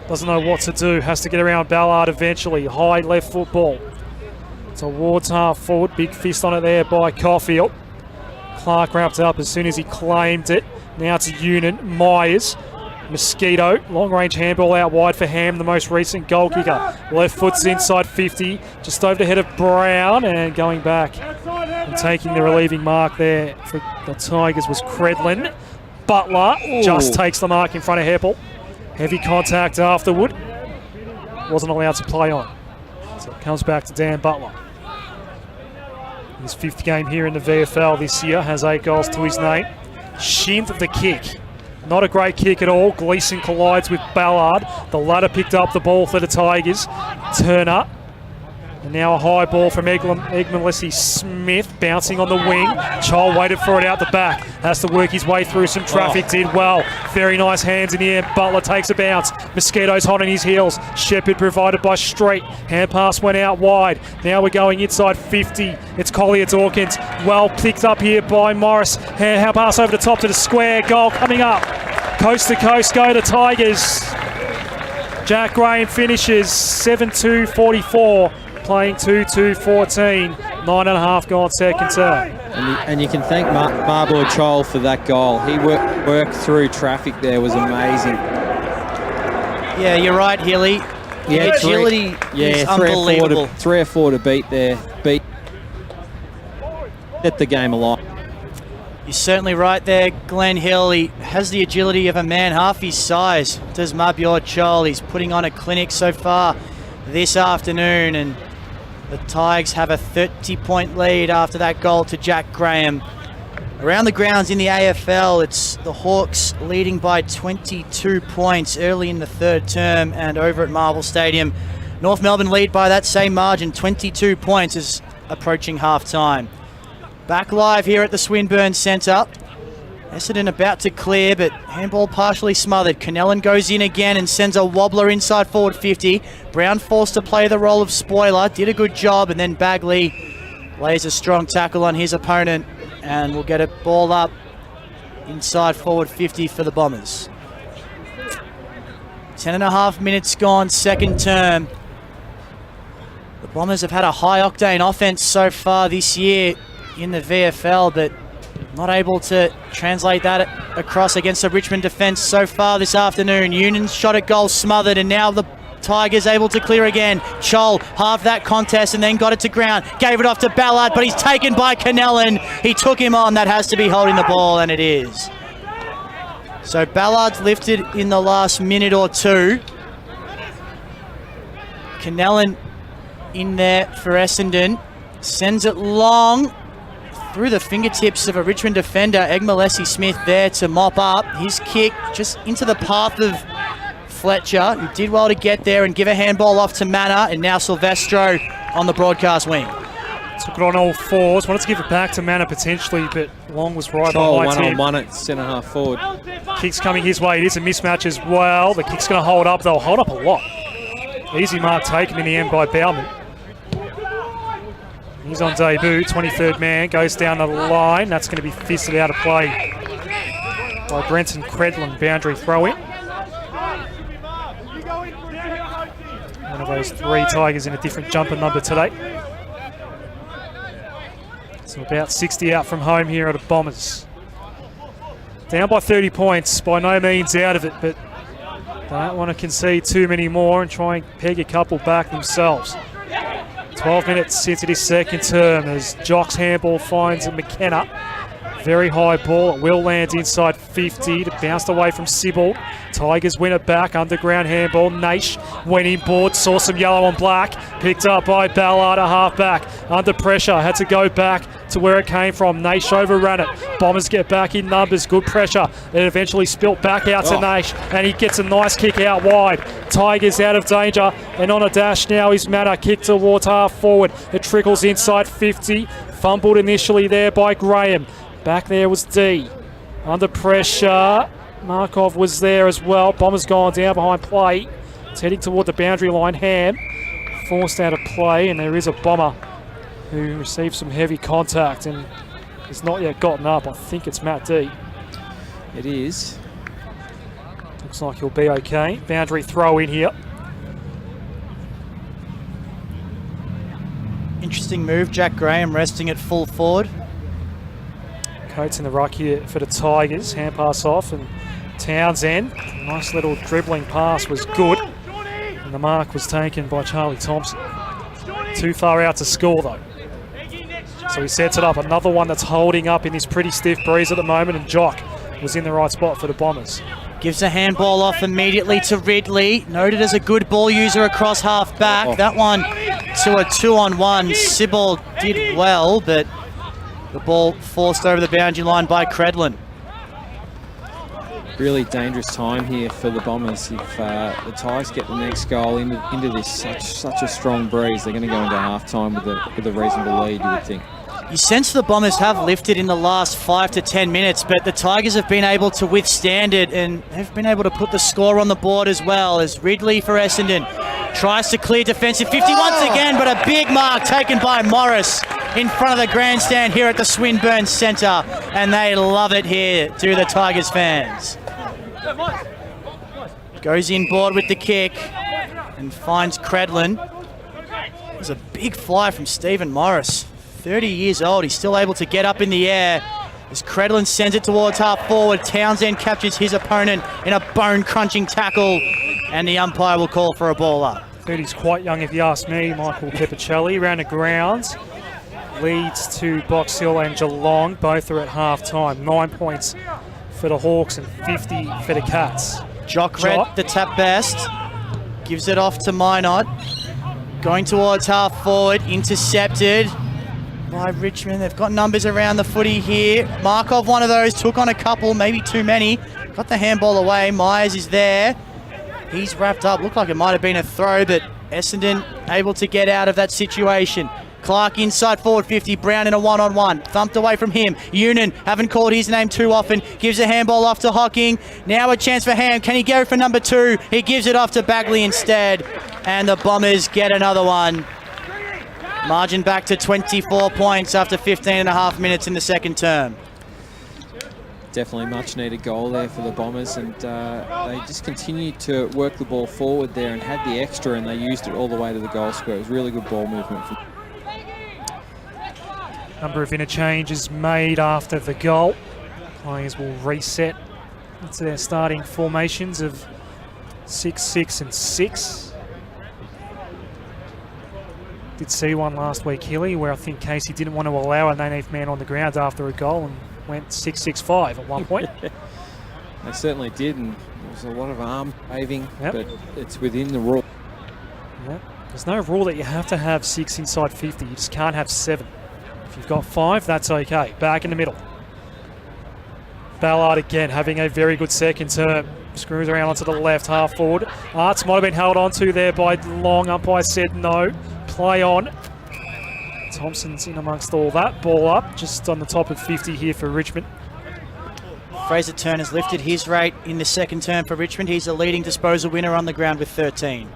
Doesn't know what to do. Has to get around Ballard eventually. High left foot ball. Towards half forward. Big fist on it there by Caulfield. Clark wrapped up as soon as he claimed it. Now to Union. Myers. Mosquito, long-range handball out wide for Ham, the most recent goal kicker. Left foot's inside 50, just over the head of Brown, and going back and taking the relieving mark there for the Tigers was Credlin. Butler just takes the mark in front of Heppel. Heavy contact afterward. Wasn't allowed to play on. So it comes back to Dan Butler. His 5th game here in the VFL this year, has 8 goals to his name. Shinned the kick. Not a great kick at all. Gleeson collides with Ballard. The latter picked up the ball for the Tigers. Turner. And now a high ball from Egman Leslie Smith bouncing on the wing. Child waited for it out the back. Has to work his way through some traffic. Did well. Very nice hands in the air. Butler takes a bounce. Mosquito's hot on his heels. Shepherd provided by Street. Hand pass went out wide. Now we're going inside 50. It's Collier Dawkins. Well picked up here by Morris. Hand pass over the top to the square. Goal coming up. Coast to coast go the Tigers. Jack Graham finishes 7-2-44. Playing 2-2-14, 9.5 gone second term. And you can thank Marboy Chol for that goal. He worked through traffic there, was amazing. Yeah, you're right, Hilly. The agility is unbelievable. 3 or 4 to beat there. Get the game alive. You're certainly right there, Glenn Hill. He has the agility of a man half his size. Does Marboy Chol. He's putting on a clinic so far this afternoon, and the Tigers have a 30-point lead after that goal to Jack Graham. Around the grounds in the AFL, it's the Hawks leading by 22 points early in the 3rd term, and over at Marvel Stadium, North Melbourne lead by that same margin, 22 points, is approaching half-time. Back live here at the Swinburne Centre. Essendon about to clear, but handball partially smothered. Canellan goes in again and sends a wobbler inside forward 50. Brown forced to play the role of spoiler. Did a good job, and then Bagley lays a strong tackle on his opponent and will get a ball up inside forward 50 for the Bombers. 10.5 minutes gone, second term. The Bombers have had a high-octane offense so far this year in the VFL, but not able to translate that across against the Richmond defence so far this afternoon. Union's shot at goal smothered, and now the Tigers able to clear again. Chol halved that contest and then got it to ground. Gave it off to Ballard, but he's taken by Canellan. He took him on. That has to be holding the ball, and it is. So Ballard's lifted in the last minute or two. Canellan in there for Essendon. Sends it long through the fingertips of a Richmond defender. Egmalesi Smith there to mop up. His kick just into the path of Fletcher, who did well to get there and give a handball off to Manor, and now Silvestro on the broadcast wing. Took it on all fours. Wanted to give it back to Manor potentially, but Long was right Chol behind him. 1-on-1 at centre half forward. Kick's coming his way. It is a mismatch as well. The kick's going to hold up. They'll hold up a lot. Easy mark taken in the end by Bauman. He's on debut. 23rd man. Goes down the line. That's going to be fisted out of play by Brenton Credlin. Boundary throw in. One of those 3 Tigers in a different jumper number today. So about 60 out from home here at the Bombers. Down by 30 points, by no means out of it, but they don't want to concede too many more and try and peg a couple back themselves. 12 minutes into this second term as Jock's handball finds a McKenna. Very high ball, it will land inside 50, to bounced away from Sibbald. Tigers win it back, underground handball. Naish went inboard, saw some yellow and black, picked up by Ballard, a half-back. Under pressure, had to go back to where it came from. Naish overran it. Bombers get back in numbers, good pressure. It eventually spilt back out to Naish, and he gets a nice kick out wide. Tigers out of danger, and on a dash now is Manor, kick towards half forward. It trickles inside 50, fumbled initially there by Graham. Back there was D. Under pressure. Markov was there as well. Bombers gone down behind play. It's heading toward the boundary line. Ham forced out of play, and there is a Bomber who received some heavy contact and has not yet gotten up. I think it's Matt D. It is. Looks like he'll be okay. Boundary throw in here. Interesting move. Jack Graham resting at full forward. Coates in the ruck here for the Tigers. Hand pass off, and Townsend. Nice little dribbling pass was good. And the mark was taken by Charlie Thompson. Too far out to score though. So he sets it up. Another one that's holding up in this pretty stiff breeze at the moment, and Jock was in the right spot for the Bombers. Gives a handball off immediately to Ridley. Noted as a good ball user across half back. That one to a 2-on-1. Sibbald did well, but the ball forced over the boundary line by Credlin. Really dangerous time here for the Bombers. If the Tigers get the next goal into this such a strong breeze, they're going to go into half-time with a reasonable lead, you would think. You sense the Bombers have lifted in the last 5 to 10 minutes, but the Tigers have been able to withstand it, and they've been able to put the score on the board as well, as Ridley for Essendon tries to clear defensive 50 once again, but a big mark taken by Morris in front of the grandstand here at the Swinburne Centre, and they love it here, do the Tigers fans. Goes inboard with the kick and finds Credlin. There's a big fly from Stephen Morris. 30 years old, he's still able to get up in the air as Credlin sends it towards half forward. Townsend captures his opponent in a bone-crunching tackle, and the umpire will call for a ball up. 30's quite young if you ask me. Michael Peppicelli around the grounds. Leads to Box Hill and Geelong. Both are at half-time. 9 points for the Hawks and 50 for the Cats. Jock read the tap best. Gives it off to Minot. Going towards half forward. Intercepted by Richmond. They've got numbers around the footy here. Markov, one of those, took on a couple, maybe too many. Got the handball away. Myers is there. He's wrapped up. Looked like it might have been a throw, but Essendon able to get out of that situation. Clark inside forward 50. Brown in a one-on-one. Thumped away from him. Union, haven't called his name too often. Gives a handball off to Hocking. Now a chance for Ham. Can he go for number 2? He gives it off to Bagley instead. And the Bombers get another one. Margin back to 24 points after 15 and a half minutes in the second term. Definitely much needed goal there for the Bombers, and they just continued to work the ball forward there and had the extra, and they used it all the way to the goal square. It was really good ball movement. Number of interchanges made after the goal. Players will reset into their starting formations of 6, 6 and 6. Did see one last week, Hilly, where I think Casey didn't want to allow a 19th man on the ground after a goal and went 6-6-5 at one point. They certainly did, and there was a lot of arm waving, but it's within the rule. Yep. There's no rule that you have to have 6 inside 50. You just can't have 7. If you've got 5, that's okay. Back in the middle. Ballard again having a very good second term. Screws around onto the left half forward. Arts might have been held onto there by Long. Umpire said no. Play on. Thompson's in amongst all that. Ball up, just on the top of 50 here for Richmond. Fraser Turner's lifted his rate in the second term for Richmond. He's the leading disposal winner on the ground with 13.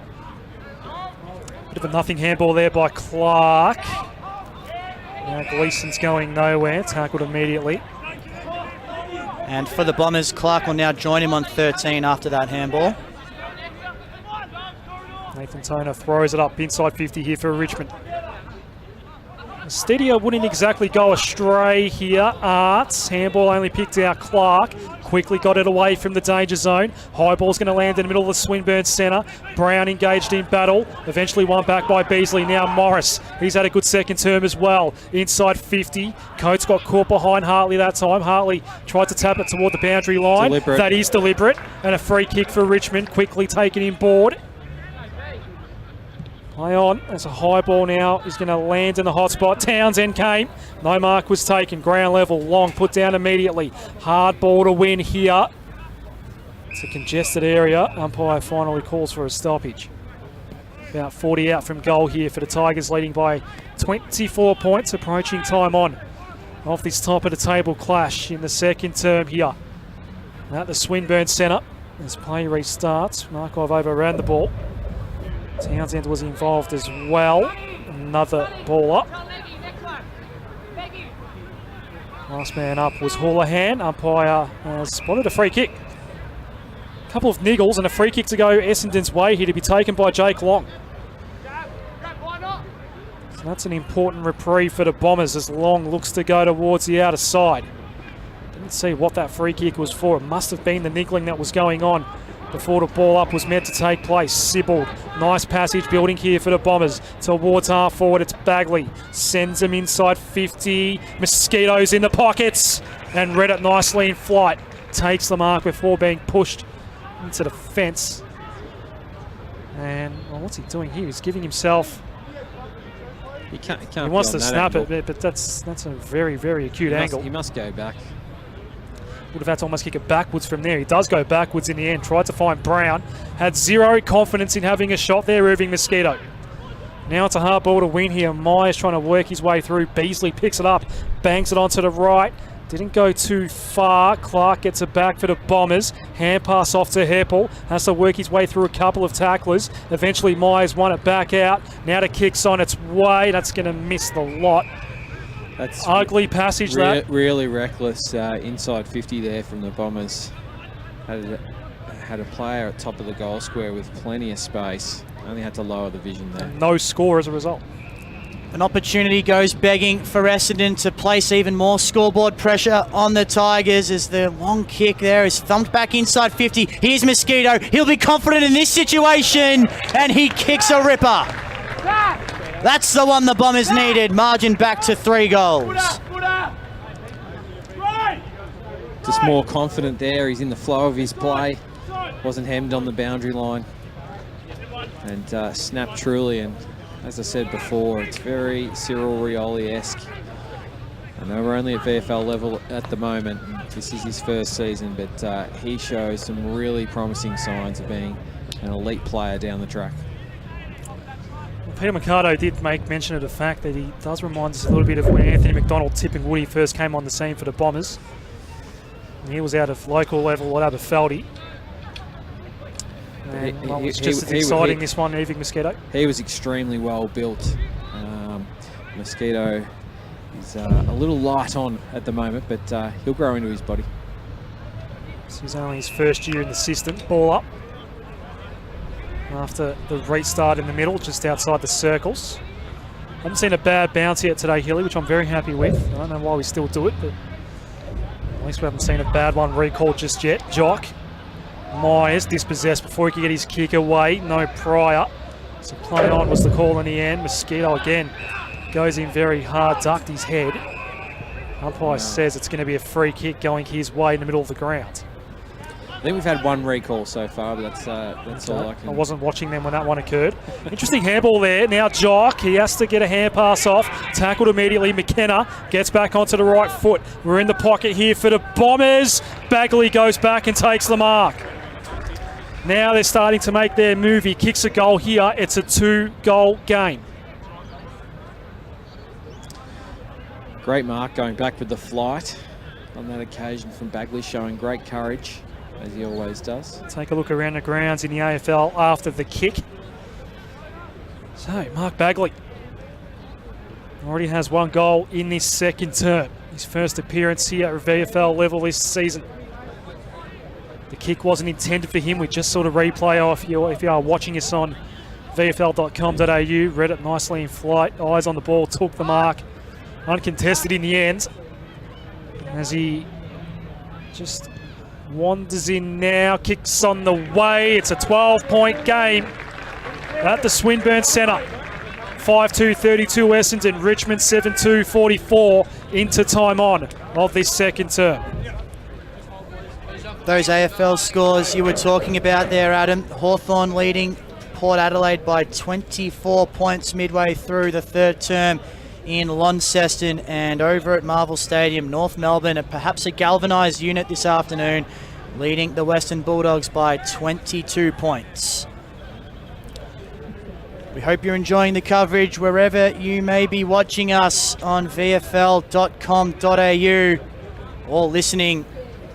Bit of a nothing handball there by Clark. Now Gleeson's going nowhere, tackled immediately. And for the Bombers, Clark will now join him on 13 after that handball. Nathan Toner throws it up inside 50 here for Richmond. Steadier wouldn't exactly go astray here. Arts, handball only picked out Clark. Quickly got it away from the danger zone. High ball's going to land in the middle of the Swinburne centre. Brown engaged in battle. Eventually won back by Beasley. Now Morris. He's had a good second term as well. Inside 50. Coates got caught behind Hartley that time. Hartley tried to tap it toward the boundary line. Deliberate. That is deliberate. And a free kick for Richmond. Quickly taken in board. Play on, as a high ball now is going to land in the hot spot. Townsend came, no mark was taken, ground level, Long put down immediately. Hard ball to win here. It's a congested area, umpire finally calls for a stoppage. About 40 out from goal here for the Tigers, leading by 24 points, approaching time on. Off this top of the table clash in the second term here. At the Swinburne centre, as play restarts, Markov overran the ball. Townsend was involved as well. Another ball up. Last man up was Houlihan. Umpire spotted a free kick. A couple of niggles and a free kick to go Essendon's way here to be taken by Jake Long. So that's an important reprieve for the Bombers as Long looks to go towards the outer side. Didn't see what that free kick was for. It must have been the niggling that was going on before the ball up was meant to take place. Sibbald, nice passage building here for the Bombers. Towards half forward, it's Bagley. Sends him inside 50. Mosquitoes in the pockets. And read it nicely in flight. Takes the mark before being pushed into the fence. And well, what's he doing here? He's giving himself... He wants to snap it, but that's a very, very acute angle. He must go back. Would have had to almost kick it backwards from there. He does go backwards in the end. Tried to find Brown. Had zero confidence in having a shot there, Irving Mosquito. Now it's a hard ball to win here. Myers trying to work his way through. Beasley picks it up. Bangs it onto the right. Didn't go too far. Clark gets it back for the Bombers. Hand pass off to Heppel. Has to work his way through a couple of tacklers. Eventually Myers won it back out. Now the kick's on its way. That's going to miss the lot. That's ugly passage. Really reckless inside 50 there from the Bombers. Had a player at top of the goal square with plenty of space. Only had to lower the vision there. And no score as a result. An opportunity goes begging for Essendon to place even more scoreboard pressure on the Tigers as the long kick there is thumped back inside 50. Here's Mosquito. He'll be confident in this situation and he kicks a ripper. That's the one the Bombers needed. Margin back to 3 goals. Just more confident there. He's in the flow of his play. Wasn't hemmed on the boundary line. And snapped truly. And as I said before, it's very Cyril Rioli-esque. I know we're only at VFL level at the moment. This is his first season, but he shows some really promising signs of being an elite player down the track. Peter Mercado did make mention of the fact that he does remind us a little bit of when Anthony McDonald, Tip and Woody first came on the scene for the Bombers. And he was out of local level at Aberfeldy. And well, it's just as exciting, this one, Irving Mosquito. He was extremely well built. Mosquito is a little light on at the moment, but he'll grow into his body. This is only his first year in the system. Ball up. After the restart in the middle, just outside the circles. Haven't seen a bad bounce yet today, Hilly, which I'm very happy with. I don't know why we still do it, but at least we haven't seen a bad one recalled just yet. Jock. Myers dispossessed before he could get his kick away. No prior. So play on was the call in the end. Mosquito again goes in very hard, ducked his head. Umpire says it's going to be a free kick going his way in the middle of the ground. I think we've had 1 recall so far, but that's all I can... I wasn't watching them when that one occurred. Interesting handball there. Now Jock, he has to get a hand pass off. Tackled immediately. McKenna gets back onto the right foot. We're in the pocket here for the Bombers. Bagley goes back and takes the mark. Now they're starting to make their move. He kicks a goal here. It's a 2-goal game. Great mark going back with the flight on that occasion from Bagley, showing great courage, as he always does. Take a look around the grounds in the AFL after the kick. So, Mark Bagley already has 1 goal in this second term. His first appearance here at VFL level this season. The kick wasn't intended for him. We just sort of replay off if you are watching us on vfl.com.au. Read it nicely in flight. Eyes on the ball, took the mark. Uncontested in the end. As he just wanders in now, kicks on the way. It's a 12-point game at the Swinburne Centre. 5-2-32 Essendon, Richmond 7-2-44 into time on of this second term. Those AFL scores you were talking about there, Adam. Hawthorn leading Port Adelaide by 24 points midway through the third term in Launceston, and over at Marvel Stadium, North Melbourne, and perhaps a galvanised unit this afternoon, leading the Western Bulldogs by 22 points. We hope you're enjoying the coverage wherever you may be watching us on vfl.com.au or listening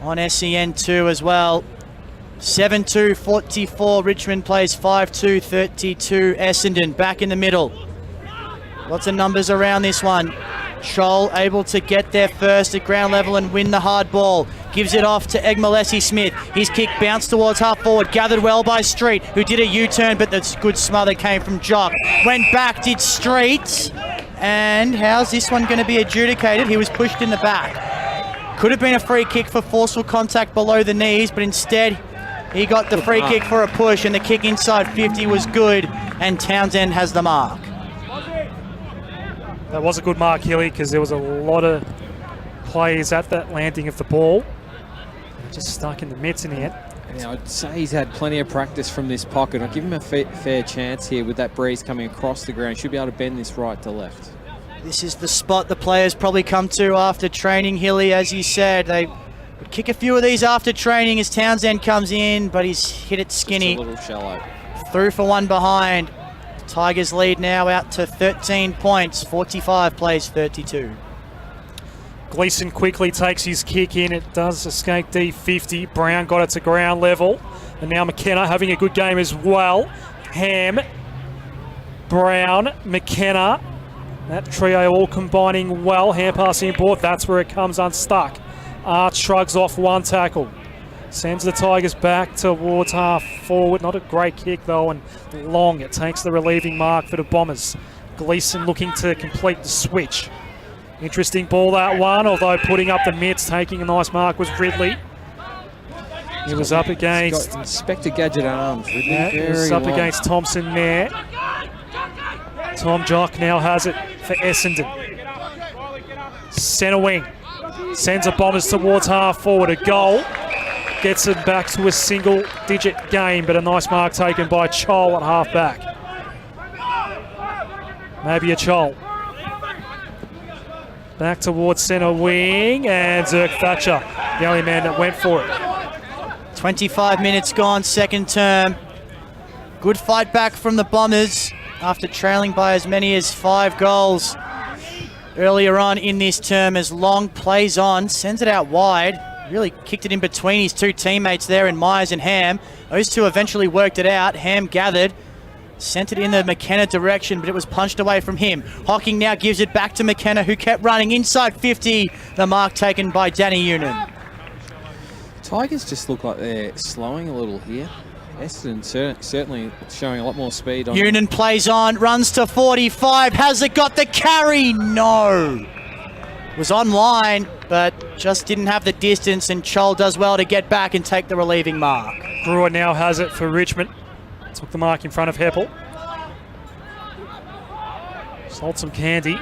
on SEN2 as well. 7-2-44, Richmond plays 5-2-32, Essendon back in the middle. Lots of numbers around this one. Scholl able to get there first at ground level and win the hard ball. Gives it off to Egmalesi Smith. His kick bounced towards half forward. Gathered well by Street, who did a U-turn, but the good smother came from Jock. Went back, did Street. And how's this one going to be adjudicated? He was pushed in the back. Could have been a free kick for forceful contact below the knees, but instead he got the free kick for a push, and the kick inside 50 was good, and Townsend has the mark. That was a good mark, Hilly, because there was a lot of players at that landing of the ball. Just stuck in the mitts in the end. Yeah, I'd say he's had plenty of practice from this pocket. I'll give him a fair chance here with that breeze coming across the ground. Should be able to bend this right to left. This is the spot the players probably come to after training, Hilly, as you said. They would kick a few of these after training as Townsend comes in, but he's hit it skinny. Just a little shallow. Through for one behind. Tigers lead now out to 13 points. 45 plays 32. Gleeson quickly takes his kick in. It does escape D50. Brown got it to ground level. And now McKenna having a good game as well. Ham, Brown, McKenna. That trio all combining well. Ham passing board. That's where it comes unstuck. Art shrugs off one tackle. Sends the Tigers back towards half forward. Not a great kick though, and long. It takes the relieving mark for the Bombers. Gleeson looking to complete the switch. Interesting ball that one, although putting up the mitts, taking a nice mark was Ridley. He was up against Inspector Gadget arms. Ridley, yeah, he was up against Thompson there. Tom Jock now has it for Essendon. Centre wing. Sends the Bombers towards half forward. A goal. Gets it back to a single-digit game, but a nice mark taken by Chol at half-back. Maybe a Chol. Back towards centre wing, and Zirk Thatcher, the only man that went for it. 25 minutes gone, second term. Good fight back from the Bombers after trailing by as many as 5 goals earlier on in this term, as Long plays on, sends it out wide. Really kicked it in between his two teammates there in Myers and Ham. Those two eventually worked it out. Ham gathered, sent it in the McKenna direction, but it was punched away from him. Hocking now gives it back to McKenna, who kept running inside 50. The mark taken by Danny Unan. Tigers just look like they're slowing a little here. Essendon certainly showing a lot more speed. Unan plays on, runs to 45. Has it got the carry? No. Was online, but just didn't have the distance, and Chol does well to get back and take the relieving mark. Brewer now has it for Richmond. Took the mark in front of Heppel. Sold some candy.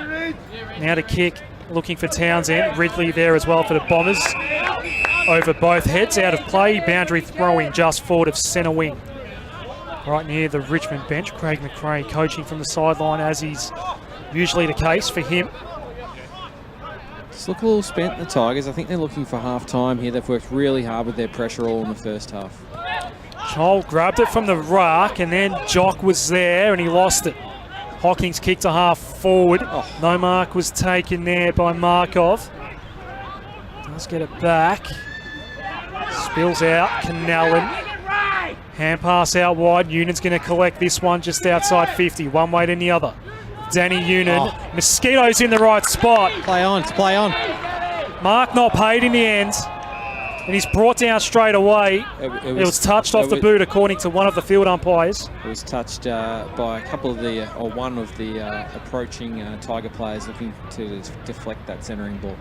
Now to kick, looking for Townsend. Ridley there as well for the Bombers. Over both heads, out of play. Boundary throwing just forward of centre wing. Right near the Richmond bench. Craig McRae coaching from the sideline, as is usually the case for him. Just look a little spent, the Tigers. I think they're looking for half-time here. They've worked really hard with their pressure all in the first half. Chol grabbed it from the ruck, and then Jock was there and he lost it. Hocking's kicked a half forward. No mark was taken there by Markov. Does get it back. Spills out. Canellan. Hand pass out wide. Union's going to collect this one just outside 50. One way to the other. Danny Union. Mosquito's in the right spot. Play on. Play on. Mark not paid in the end. And he's brought down straight away. It was touched off the boot, according to one of the field umpires. It was touched by a couple of the, or one of the approaching Tiger players looking to deflect that centering ball.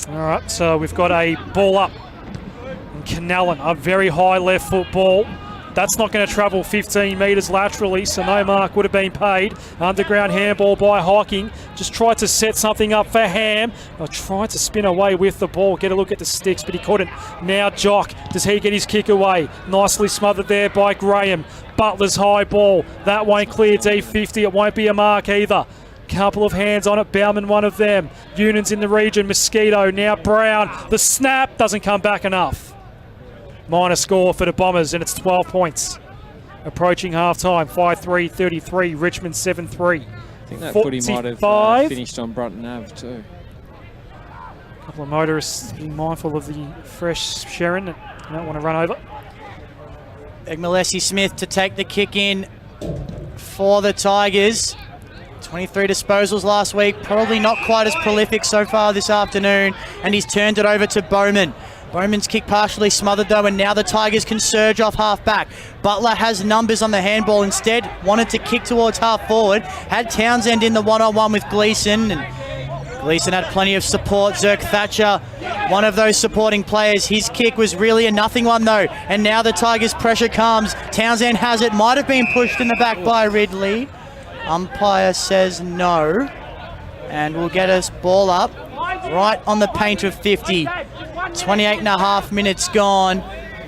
All right, so we've got a ball up. And Canellan, a very high left foot ball. That's not going to travel 15 metres laterally, so no mark would have been paid. Underground handball by Hocking. Just tried to set something up for Ham. Tried to spin away with the ball, get a look at the sticks, but he couldn't. Now Jock, does he get his kick away? Nicely smothered there by Graham. Butler's high ball. That won't clear D50. It won't be a mark either. Couple of hands on it. Bauman, one of them. Union's in the region. Mosquito, now Brown. The snap doesn't come back enough. Minor score for the Bombers, and it's 12 points. Approaching half-time, 5-3-33, Richmond 7-3. I think that footy might have finished on Brunton Ave too. A couple of motorists being mindful of the fresh Sherrin. Don't want to run over. Egmalesi Smith to take the kick in for the Tigers. 23 disposals last week, probably not quite as prolific so far this afternoon, and he's turned it over to Bowman. Bowman's kick partially smothered though, and now the Tigers can surge off half back. Butler has numbers on the handball instead, wanted to kick towards half forward, had Townsend in the one-on-one with Gleeson, and Gleeson had plenty of support. Zerk Thatcher, one of those supporting players. His kick was really a nothing one though, and now the Tigers' pressure comes. Townsend has it, might have been pushed in the back by Ridley. Umpire says no, and we'll get us ball up right on the paint of 50. 28 and a half minutes gone.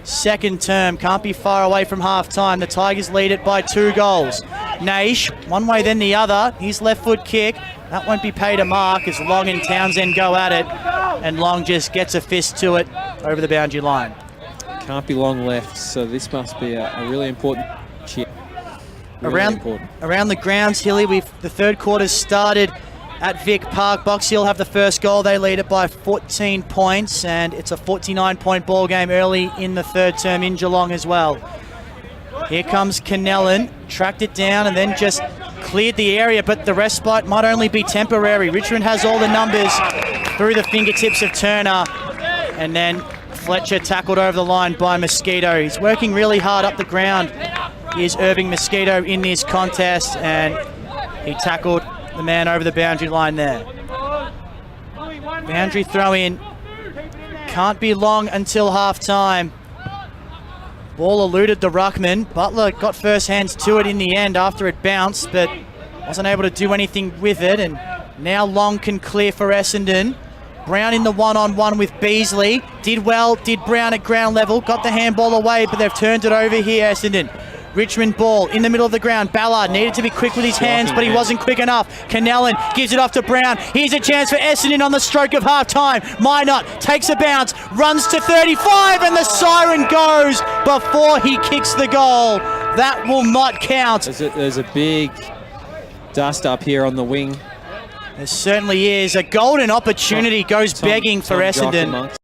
Second term, can't be far away from half time. The Tigers lead it by 2 goals. Naish, one way then the other. His left foot kick, that won't be paid a mark as Long and Townsend go at it, and Long just gets a fist to it over the boundary line. Can't be Long left, so this must be a really important chip. Around the grounds, Hilly, the third quarter's started at Vic Park. Box Hill have the first goal. They lead it by 14 points, and it's a 49-point ball game early in the third term in Geelong as well. Here comes Canellan, tracked it down and then just cleared the area, but the respite might only be temporary. Richmond has all the numbers through the fingertips of Turner, and then Fletcher tackled over the line by Mosquito. He's working really hard up the ground. Here's Irving Mosquito in this contest, and he tackled the man over the boundary line there. Boundary throw in. Can't be long until half time. Ball eluded the ruckman. Butler got first hands to it in the end after it bounced, but wasn't able to do anything with it. And now Long can clear for Essendon. Brown in the one-on-one with Beasley. Did well, did Brown at ground level. Got the handball away, but they've turned it over here, Essendon. Richmond ball in the middle of the ground. Ballard needed to be quick with his hands, but he wasn't quick enough. Canellan gives it off to Brown. Here's a chance for Essendon on the stroke of half-time. Minot takes a bounce, runs to 35, and the siren goes before he kicks the goal. That will not count. There's a big dust up here on the wing. There certainly is. A golden opportunity goes begging for Essendon.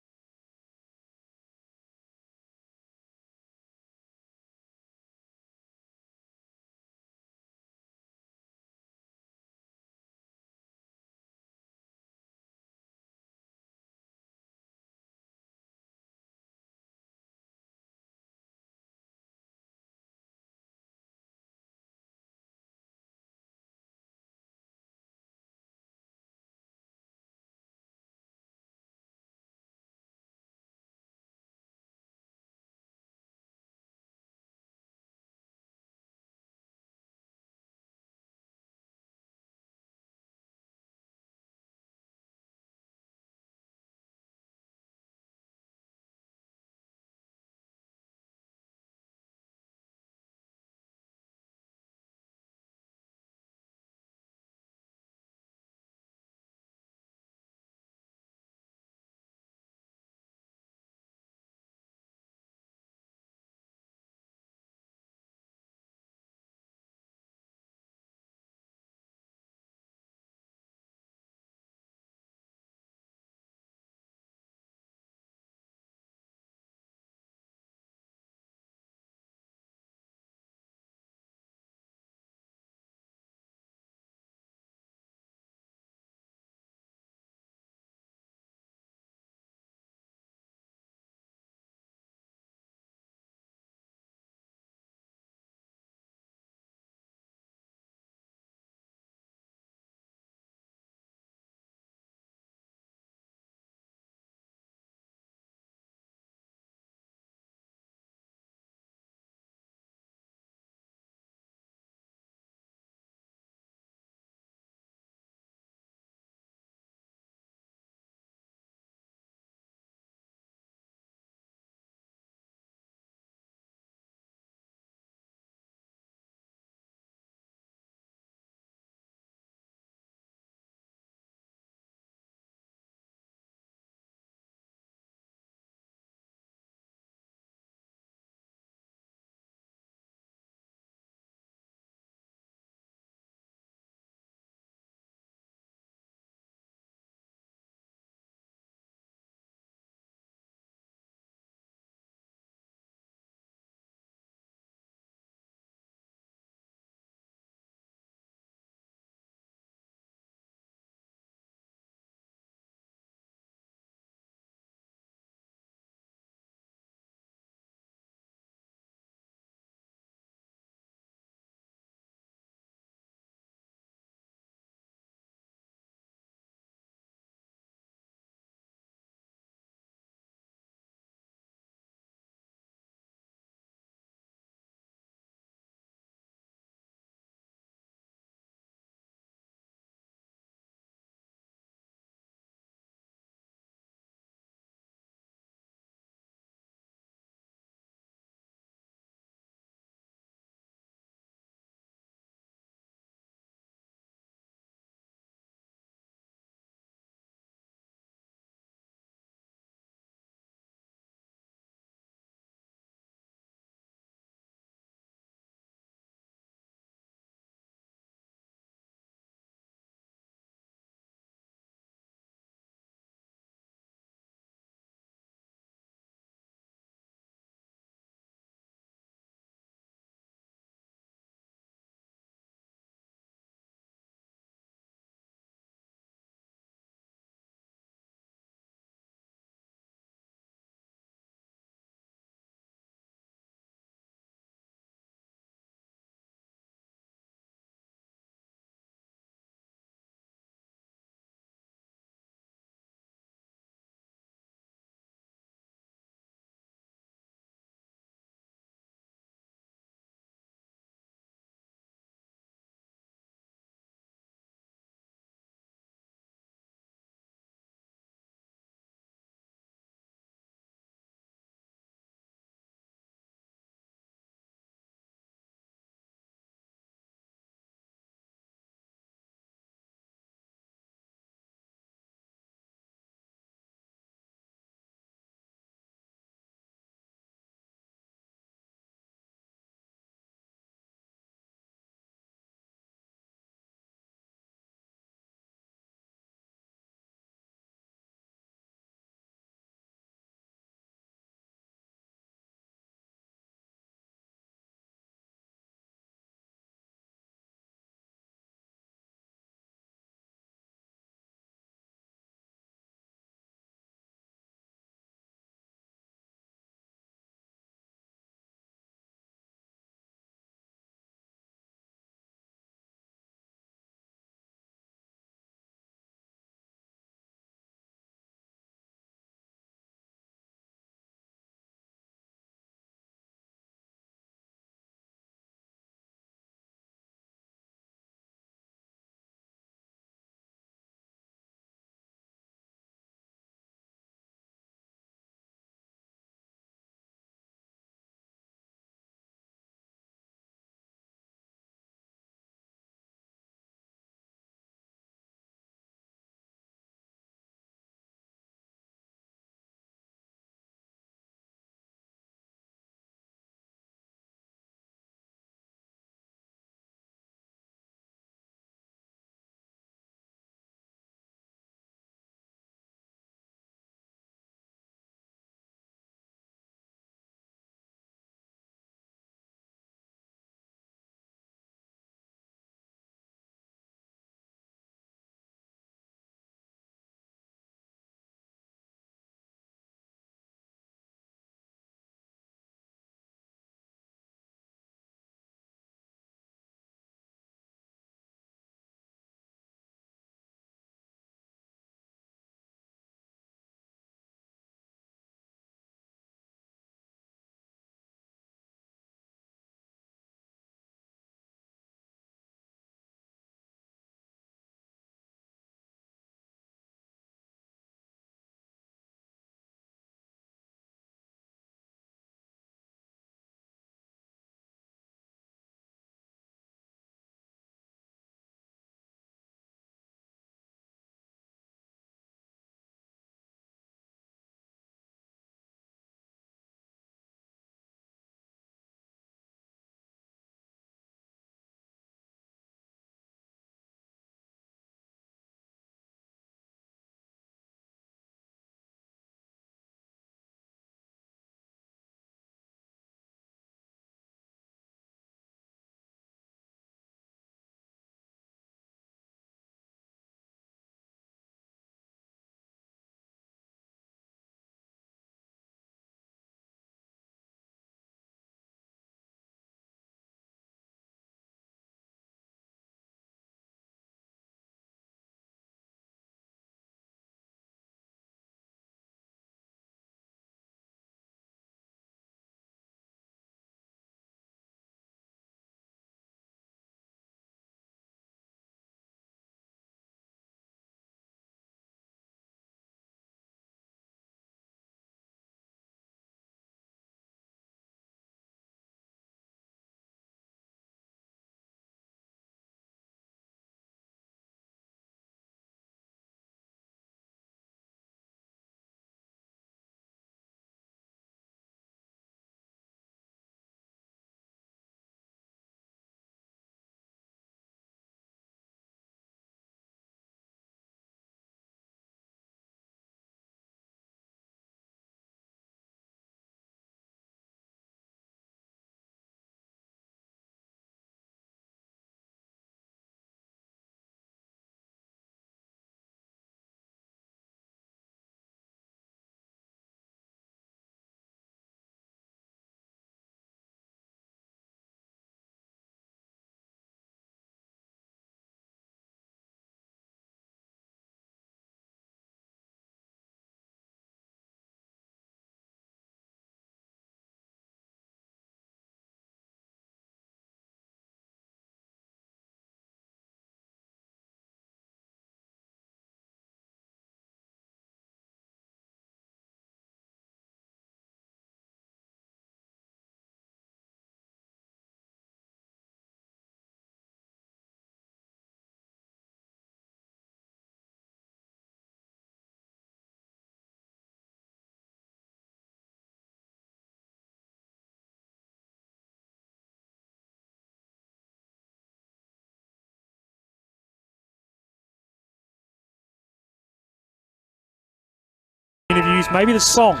use maybe the song.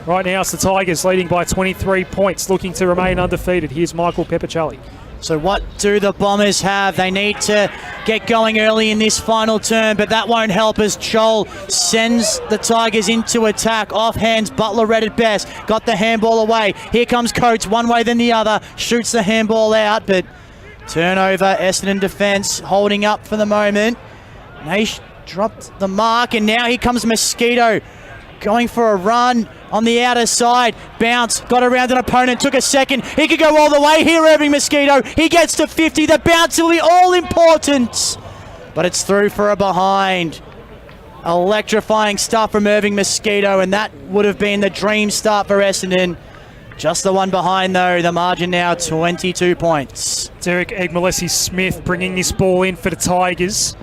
Right now it's the Tigers leading by 23 points, looking to remain undefeated. Here's Michael Pepicelli. So what do the Bombers have? They need to get going early in this final term, but that won't help as Chol sends the Tigers into attack. Off hands, Butler read it best. Got the handball away. Here comes Coates, one way then the other. Shoots the handball out, but turnover. Essendon defence holding up for the moment. Naish dropped the mark, and now here comes Mosquito. Going for a run on the outer side. Bounce, got around an opponent, took a second. He could go all the way here, Irving Mosquito. He gets to 50. The bounce will be all important. But it's through for a behind. Electrifying stuff from Irving Mosquito, and that would have been the dream start for Essendon. Just the one behind, though. The margin now 22 points. Derek Egmalesi-Smith bringing this ball in for the Tigers.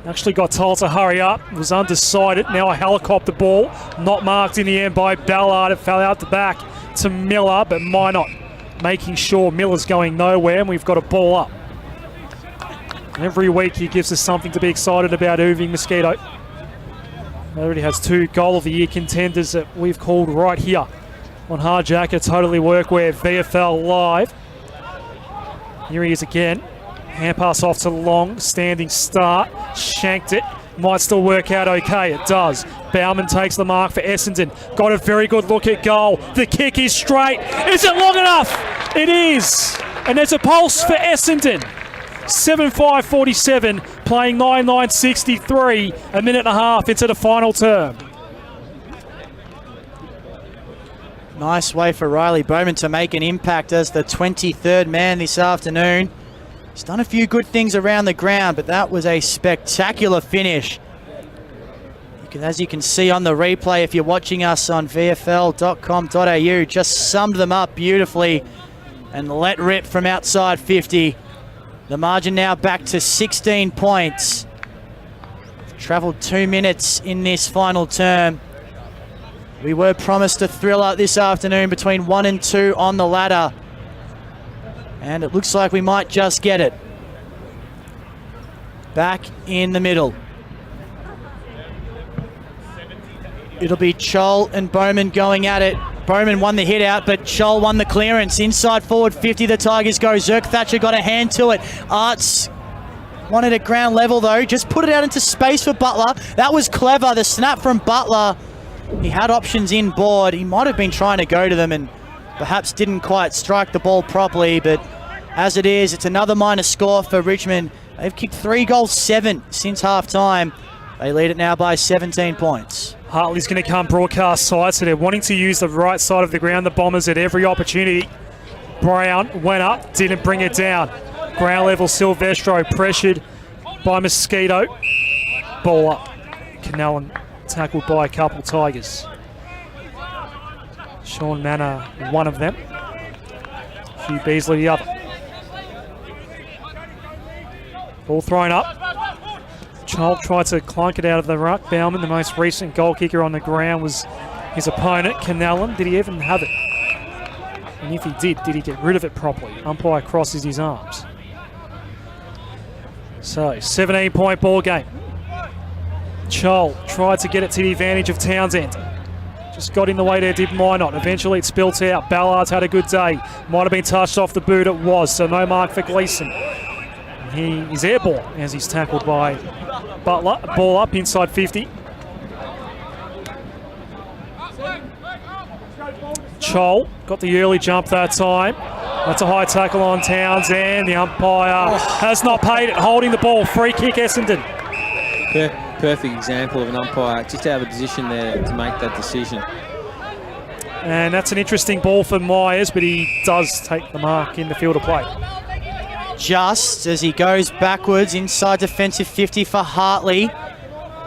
Actually got told to hurry up, was undecided. Now a helicopter ball, not marked in the end by Ballard. It fell out the back to Miller, but Minot making sure Miller's going nowhere, and we've got a ball up. Every week he gives us something to be excited about, Irving Mosquito. He already has 2 goal of the year contenders that we've called right here on Hard Jacket, Totally Workwear, VFL Live. Here he is again. Hand pass off to Long, standing start, shanked it. Might still work out okay, it does. Bauman takes the mark for Essendon. Got a very good look at goal. The kick is straight. Is it long enough? It is. And there's a pulse for Essendon. 7:5:47, playing 9:9:63, a minute and a half into the final term. Nice way for Riley Bowman to make an impact as the 23rd man this afternoon. He's done a few good things around the ground, but that was a spectacular finish. As you can see on the replay, if you're watching us on vfl.com.au, just summed them up beautifully and let rip from outside 50. The margin now back to 16 points. Travelled 2 minutes in this final term. We were promised a thriller this afternoon between 1 and 2 on the ladder. And it looks like we might just get it. Back in the middle. It'll be Chol and Bowman going at it. Bowman won the hit out, but Chol won the clearance. Inside forward 50, the Tigers go. Zerk Thatcher got a hand to it. Arts wanted it ground level though. Just put it out into space for Butler. That was clever. The snap from Butler. He had options inboard. He might have been trying to go to them and perhaps didn't quite strike the ball properly, but as it is, it's another minus score for Richmond. They've kicked 3 goals, 7 since half-time. They lead it now by 17 points. Hartley's going to come broadcast side, so they're wanting to use the right side of the ground, the Bombers, at every opportunity. Brown went up, didn't bring it down. Ground level, Silvestro pressured by Mosquito. Ball up. Canellan tackled by a couple Tigers. Sean Manor, one of them. Hugh Beasley, the other. Ball thrown up. Child tried to clunk it out of the ruck. Bauman, the most recent goal kicker on the ground, was his opponent, Canellan. Did he even have it? And if he did he get rid of it properly? Umpire crosses his arms. So, 17-point ball game. Chol tried to get it to the advantage of Townsend. Just got in the way there, did Minot. Eventually it spilt out. Ballard's had a good day. Might have been touched off the boot, it was, so no mark for Gleeson. He is airborne as he's tackled by Butler. Ball up inside 50. Chol got the early jump that time. That's a high tackle on Townsend. The umpire has not paid it. Holding the ball. Free kick, Essendon. Perfect example of an umpire just out of position there to make that decision. And that's an interesting ball for Myers, but he does take the mark in the field of play. Just as he goes backwards inside defensive 50 for Hartley.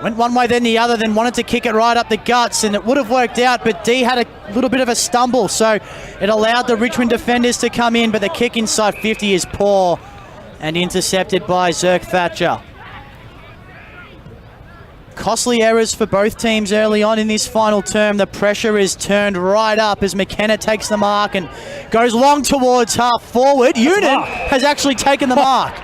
Went one way then the other, then wanted to kick it right up the guts, and it would have worked out, but D had a little bit of a stumble, so it allowed the Richmond defenders to come in, but the kick inside 50 is poor and intercepted by Zerk Thatcher. Costly errors for both teams early on in this final term. The pressure is turned right up as McKenna takes the mark and goes long towards half forward. Unan has actually taken the mark.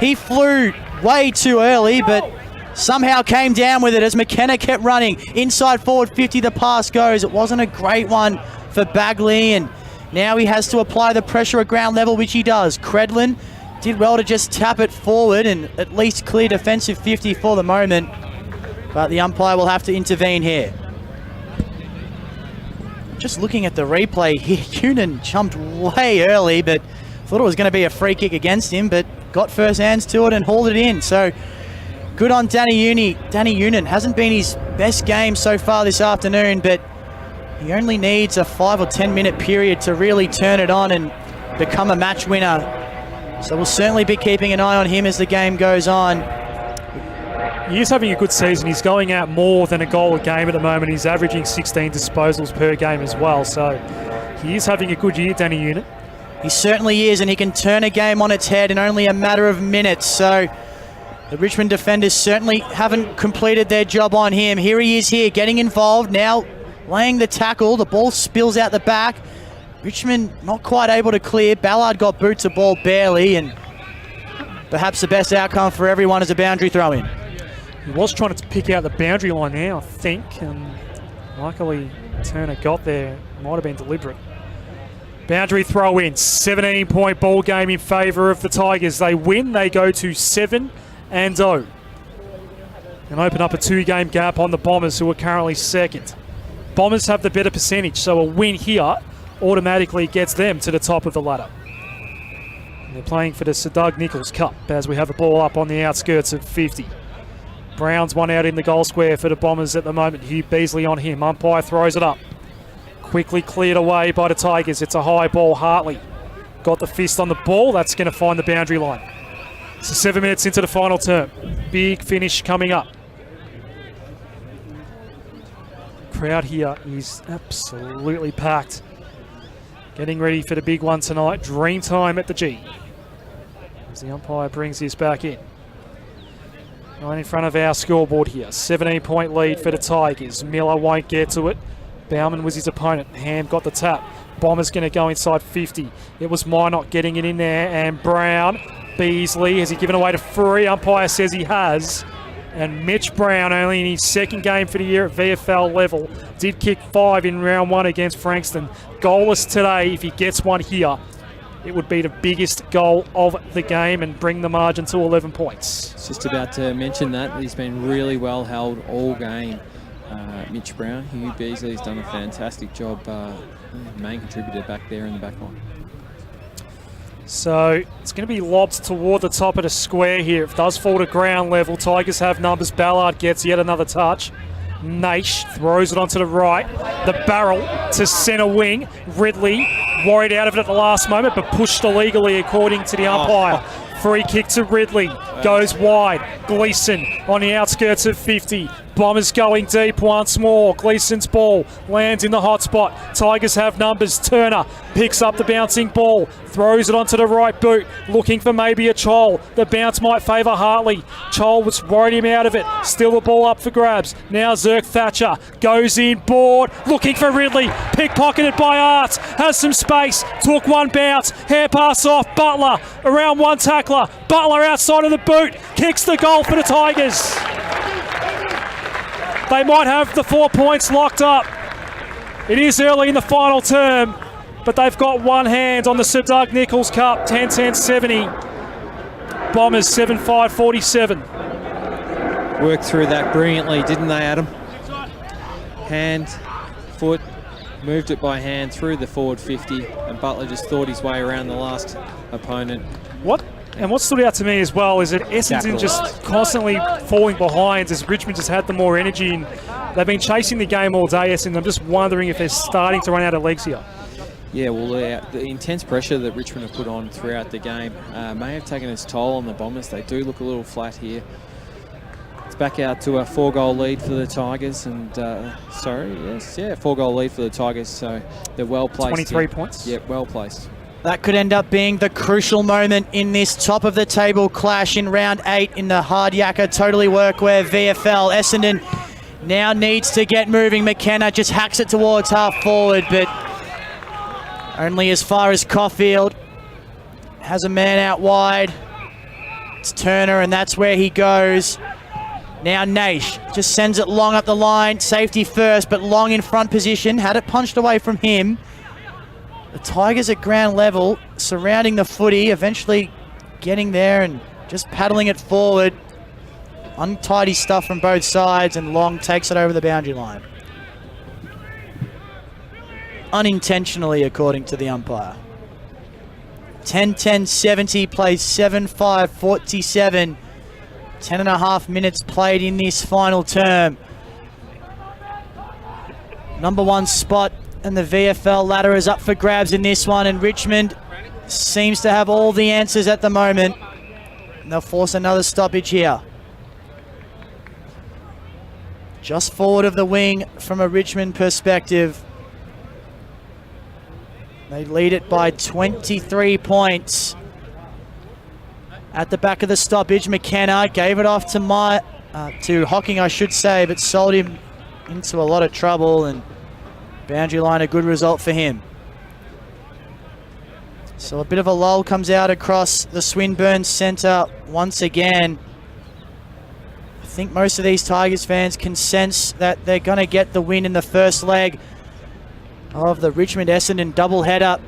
He flew way too early, but somehow came down with it as McKenna kept running. Inside forward 50, the pass goes. It wasn't a great one for Bagley, and now he has to apply the pressure at ground level, which he does. Credlin did well to just tap it forward and at least clear defensive 50 for the moment, but the umpire will have to intervene here. Just looking at the replay here, Cunin jumped way early, but thought it was going to be a free kick against him, but got first hands to it and hauled it in. So good on Danny Unin. Hasn't been his best game so far this afternoon, but he only needs a 5 or 10 minute period to really turn it on and become a match winner. So we'll certainly be keeping an eye on him as the game goes on. He is having a good season. He's going out more than a goal a game at the moment. He's averaging 16 disposals per game as well. So he is having a good year, Danny Unin. He certainly is, and he can turn a game on its head in only a matter of minutes. So the Richmond defenders certainly haven't completed their job on him. Here he is here, getting involved, now laying the tackle. The ball spills out the back. Richmond not quite able to clear. Ballard got boots of ball barely, and perhaps the best outcome for everyone is a boundary throw-in. He was trying to pick out the boundary line now, I think, and luckily Turner got there. Might have been deliberate. Boundary throw-in, 17-point ball game in favour of the Tigers. They win, they go to 7-0. And open up a 2-game gap on the Bombers, who are currently second. Bombers have the better percentage, so a win here automatically gets them to the top of the ladder. And they're playing for the Sir Doug Nicholls Cup as we have a ball up on the outskirts of 50. Brown's one out in the goal square for the Bombers at the moment. Hugh Beasley on him. Umpire throws it up. Quickly cleared away by the Tigers. It's a high ball. Hartley got the fist on the ball. That's going to find the boundary line. So 7 minutes into the final term. Big finish coming up. Crowd here is absolutely packed. Getting ready for the big one tonight. Dream time at the G. As the umpire brings this back in. Right in front of our scoreboard here. 17-point lead for the Tigers. Miller won't get to it. Bauman was his opponent. Ham got the tap. Bomber's going to go inside 50. It was Minot getting it in there. And Brown, Beasley, has he given away to Free? Umpire says he has. And Mitch Brown, only in his second game for the year at VFL level, did kick 5 in round 1 against Frankston. Goalless today. If he gets one here, it would be the biggest goal of the game and bring the margin to 11 points. Just about to mention that. He's been really well held all game. Mitch Brown. Hugh Beasley's done a fantastic job. Main contributor back there in the back line. So it's going to be lobbed toward the top of the square here. It does fall to ground level. Tigers have numbers. Ballard gets yet another touch. Naish throws it onto the right. The barrel to centre wing. Ridley worried out of it at the last moment, but pushed illegally according to the umpire. Free kick to Ridley. Goes wide. Gleeson on the outskirts of 50. Bombers going deep once more. Gleeson's ball lands in the hot spot. Tigers have numbers. Turner picks up the bouncing ball. Throws it onto the right boot. Looking for maybe a Chol. The bounce might favour Hartley. Chol was worried him out of it. Still the ball up for grabs. Now Zirk Thatcher goes in board. Looking for Ridley. Pickpocketed by Arts. Has some space. Took one bounce. Hair pass off. Butler around one tackler. Butler outside of the boot. Kicks the goal for the Tigers. They might have the 4 points locked up. It is early in the final term, but they've got one hand on the Sir Doug Nicholls Cup. 10-10-70. Bombers 7-5-47. Worked through that brilliantly, didn't they, Adam? Hand, foot, moved it by hand through the forward 50, and Butler just thought his way around the last opponent. What stood out to me as well is that Essendon just constantly falling behind as Richmond just had the more energy, and they've been chasing the game all day, Essendon. I'm just wondering if they're starting to run out of legs here. Yeah, well, the intense pressure that Richmond have put on throughout the game may have taken its toll on the Bombers. They do look a little flat here. It's back out to a 4-goal lead for the Tigers, and 4-goal lead for the Tigers, so they're well placed. 23 points. Yeah, well placed. That could end up being the crucial moment in this top of the table clash in round 8 in the hard yakka totally workwear VFL. Essendon now needs to get moving. McKenna just hacks it towards half forward, but only as far as Caulfield. Has a man out wide. It's Turner, and that's where he goes. Now Naish just sends it long up the line. Safety first, but long in front position. Had it punched away from him. The Tigers at ground level, surrounding the footy, eventually getting there and just paddling it forward. Untidy stuff from both sides, and Long takes it over the boundary line. Unintentionally, according to the umpire. 10-10-70 plays 7-5-47. 10.5 minutes played in this final term. Number 1 spot and the VFL ladder is up for grabs in this one, and Richmond seems to have all the answers at the moment. And they'll force another stoppage here. Just forward of the wing from a Richmond perspective. They lead it by 23 points. At the back of the stoppage, McKenna gave it off to Hocking, I should say, but sold him into a lot of trouble, and boundary line, a good result for him. So a bit of a lull comes out across the Swinburne Centre once again. I think most of these Tigers fans can sense that they're going to get the win in the first leg of the Richmond-Essendon doubleheader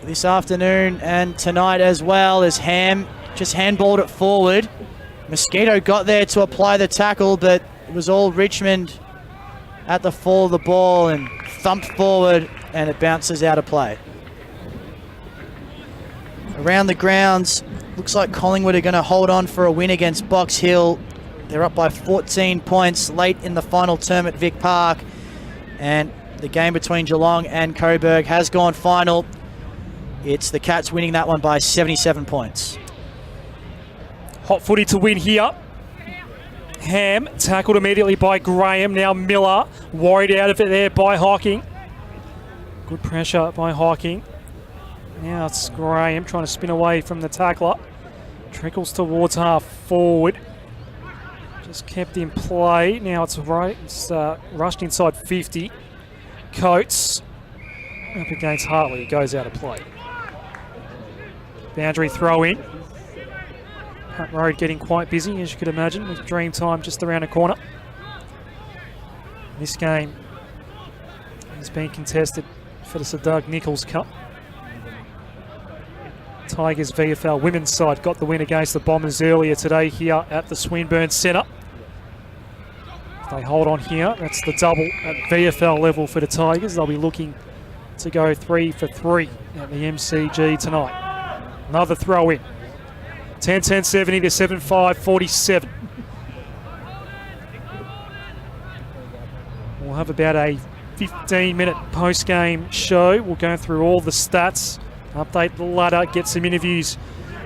this afternoon and tonight as well, as Ham just handballed it forward. Mosquito got there to apply the tackle, but it was all Richmond at the fall of the ball and thumped forward, and it bounces out of play. Around the grounds, looks like Collingwood are going to hold on for a win against Box Hill. They're up by 14 points late in the final term at Vic Park, and the game between Geelong and Coburg has gone final. It's the Cats winning that one by 77 points. Hot footy to win here. Ham tackled immediately by Graham. Now Miller worried out of it there by Hocking. Good pressure by Hocking. Now it's Graham trying to spin away from the tackler. Trickles towards half forward. Just kept in play. Now it's right. It's rushed inside 50. Coates up against Hartley. It goes out of play. Boundary throw in. Hunt Road getting quite busy, as you could imagine, with Dreamtime just around the corner. This game is being contested for the Sir Doug Nicholls Cup. Tigers VFL women's side got the win against the Bombers earlier today here at the Swinburne Centre. If they hold on here, that's the double at VFL level for the Tigers. They'll be looking to go 3 for 3 at the MCG tonight. Another throw in. 10-10-70 to 7-5-47. We'll have about a 15-minute post-game show. We'll go through all the stats, update the ladder, get some interviews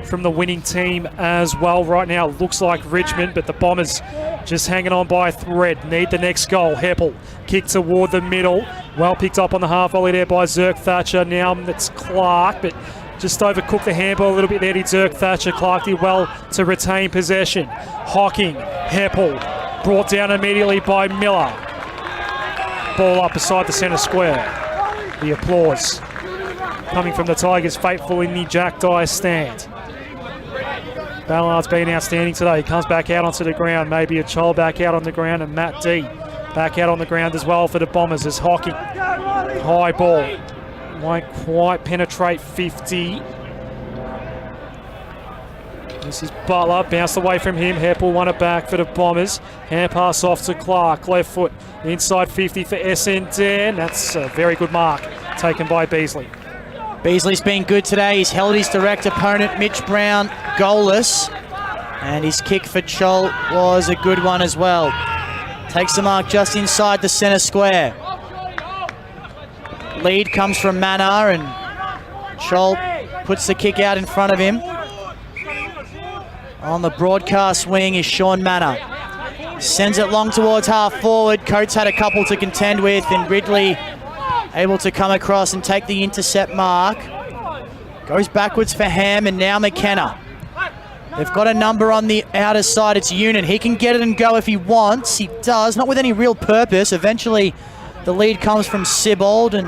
from the winning team as well. Right now it looks like Richmond, but the Bombers just hanging on by a thread. Need the next goal. Heppel kick toward the middle. Well picked up on the half volley there by Zirk Thatcher. Now it's Clark, but just overcooked the handball a little bit there, did Zirk Thatcher. Clark did well to retain possession. Hocking, Heppel, brought down immediately by Miller. Ball up beside the centre square. The applause coming from the Tigers faithful in the Jack Dyer stand. Ballard's been outstanding today. He comes back out onto the ground. Maybe a child back out on the ground, and Matt D back out on the ground as well for the Bombers as Hocking. High ball. Won't quite penetrate 50. This is Butler, bounced away from him. Heppel won it back for the Bombers. Hand pass off to Clark, left foot, inside 50 for Essendon. That's a very good mark taken by Beasley. Beasley's been good today. He's held his direct opponent, Mitch Brown, goalless. And his kick for Chol was a good one as well. Takes the mark just inside the centre square. Lead comes from Manar, and Chol puts the kick out in front of him. On the broadcast wing is Sean Manar. Sends it long towards half forward. Coates had a couple to contend with, and Ridley able to come across and take the intercept mark. Goes backwards for Ham, and now McKenna. They've got a number on the outer side. It's Unit. He can get it and go if he wants. He does, not with any real purpose. Eventually, the lead comes from Sibbald, and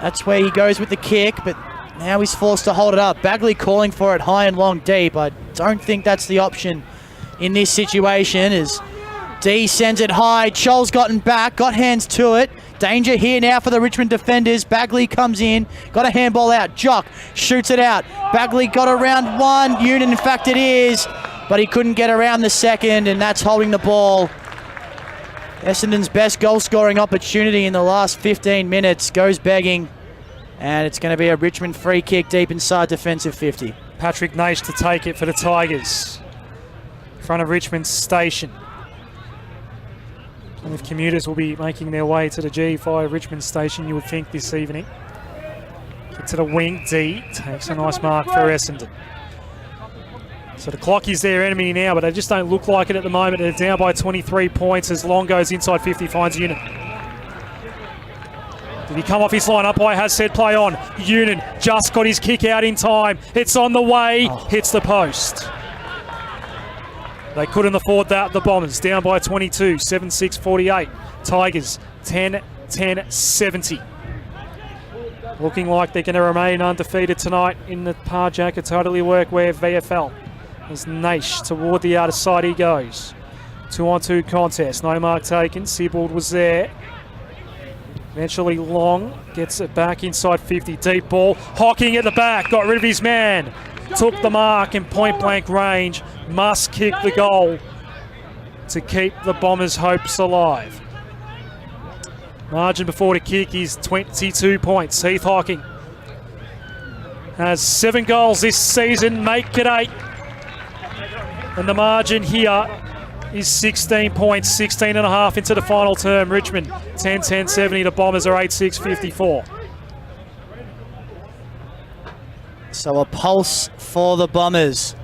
that's where he goes with the kick, but now he's forced to hold it up. Bagley calling for it high and long deep. I don't think that's the option in this situation, as D sends it high. Chol's gotten back, got hands to it. Danger here now for the Richmond defenders. Bagley comes in, got a handball out. Jock shoots it out. Bagley got around one. Unit, in fact, it is, but he couldn't get around the second, and that's holding the ball. Essendon's best goal-scoring opportunity in the last 15 minutes goes begging, and it's going to be a Richmond free kick deep inside defensive 50. Patrick Naish to take it for the Tigers. In front of Richmond Station. And if commuters will be making their way to the G5 Richmond Station, you would think, this evening. Kick to the wing. D takes a nice mark for Essendon. So the clock is their enemy now, but they just don't look like it at the moment. They're down by 23 points as Long goes inside 50, finds Unit. Did he come off his line? Umpire has said play on. Unit just got his kick out in time. It's on the way, hits the post. They couldn't afford that, the Bombers. Down by 22, 7-6-48. Tigers 10-10-70. Looking like they're going to remain undefeated tonight in the Parjaka Totally Workwear VFL. As Naish toward the outer side he goes. 2-on-2 contest, no mark taken. Sibbald was there. Eventually Long gets it back inside 50. Deep ball, Hocking at the back, got rid of his man. Took the mark in point blank range. Must kick the goal to keep the Bombers' hopes alive. Margin before the kick is 22 points. Heath Hocking has 7 goals this season, make it 8. And the margin here is 16 points, 16 and a half into the final term. Richmond 10-10-70, the Bombers are 8-6-54. So a pulse for the Bombers.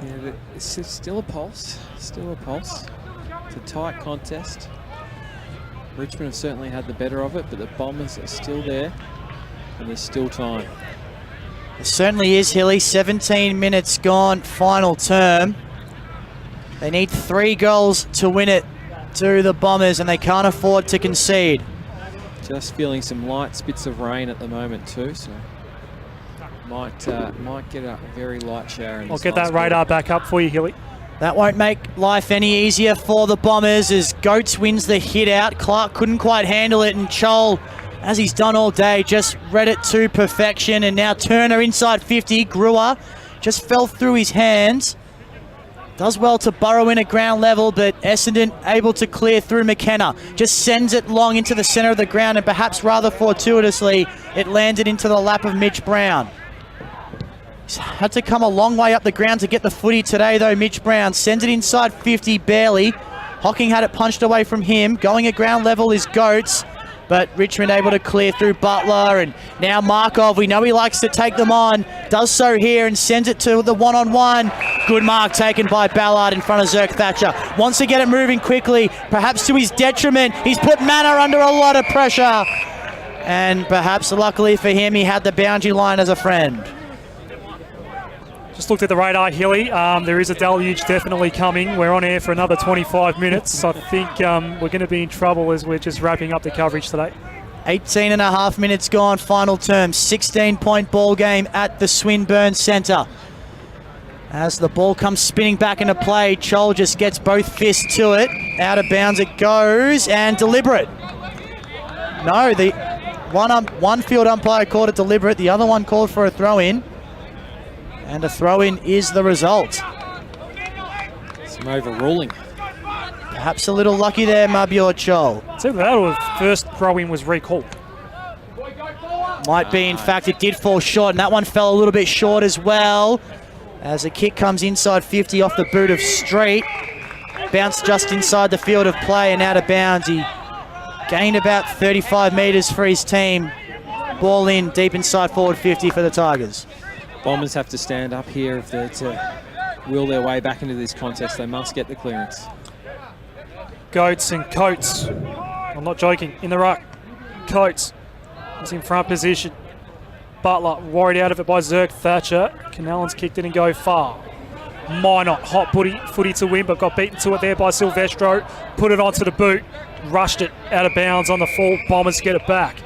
Yeah, it's still a pulse. Still a pulse. It's a tight contest. Richmond have certainly had the better of it, but the Bombers are still there, and there's still time. It certainly is, Hilly. 17 minutes gone, final term. They need 3 goals to win it to the Bombers, and they can't afford to concede. Just feeling some light spits of rain at the moment too, so might get a very light shower in this. I'll get that radar back up for you, Hilly. That won't make life any easier for the Bombers as Goats wins the hit out. Clark couldn't quite handle it, and Chol, as he's done all day, just read it to perfection. And now Turner inside 50. Brewer just fell through his hands. Does well to burrow in at ground level, but Essendon able to clear through. McKenna just sends it long into the centre of the ground, and perhaps rather fortuitously, it landed into the lap of Mitch Brown. He's had to come a long way up the ground to get the footy today, though. Mitch Brown sends it inside 50, barely. Hocking had it punched away from him. Going at ground level is Goats, but Richmond able to clear through Butler, and now Markov, we know he likes to take them on, does so here and sends it to the one-on-one. Good mark taken by Ballard in front of Zerk Thatcher. Wants to get it moving quickly, perhaps to his detriment. He's put Manor under a lot of pressure, and perhaps luckily for him, he had the boundary line as a friend. Just looked at the radar, Hilly. There is a deluge definitely coming. We're on air for another 25 minutes. I think we're going to be in trouble as we're just wrapping up the coverage today. 18 and a half minutes gone, final term. 16-point ball game at the Swinburne Centre. As the ball comes spinning back into play, Chol just gets both fists to it. Out of bounds it goes, and deliberate. No, the one field umpire called it deliberate. The other one called for a throw-in. And a throw-in is the result. Some overruling. Perhaps a little lucky there, Mabior Chol. So that was first throw-in was recalled. Might be, in fact, it did fall short, and that one fell a little bit short as well. As the kick comes inside 50 off the boot of Street. Bounced just inside the field of play and out of bounds. He gained about 35 metres for his team. Ball in deep inside forward 50 for the Tigers. Bombers have to stand up here if they're to will their way back into this contest. They must get the clearance. Goats and Coates. I'm not joking. In the ruck. Coates is in front position. Butler worried out of it by Zerk Thatcher. Canellan's kicked it and go far. Minot, hot footy to win, but got beaten to it there by Silvestro. Put it onto the boot. Rushed it out of bounds on the full. Bombers get it back.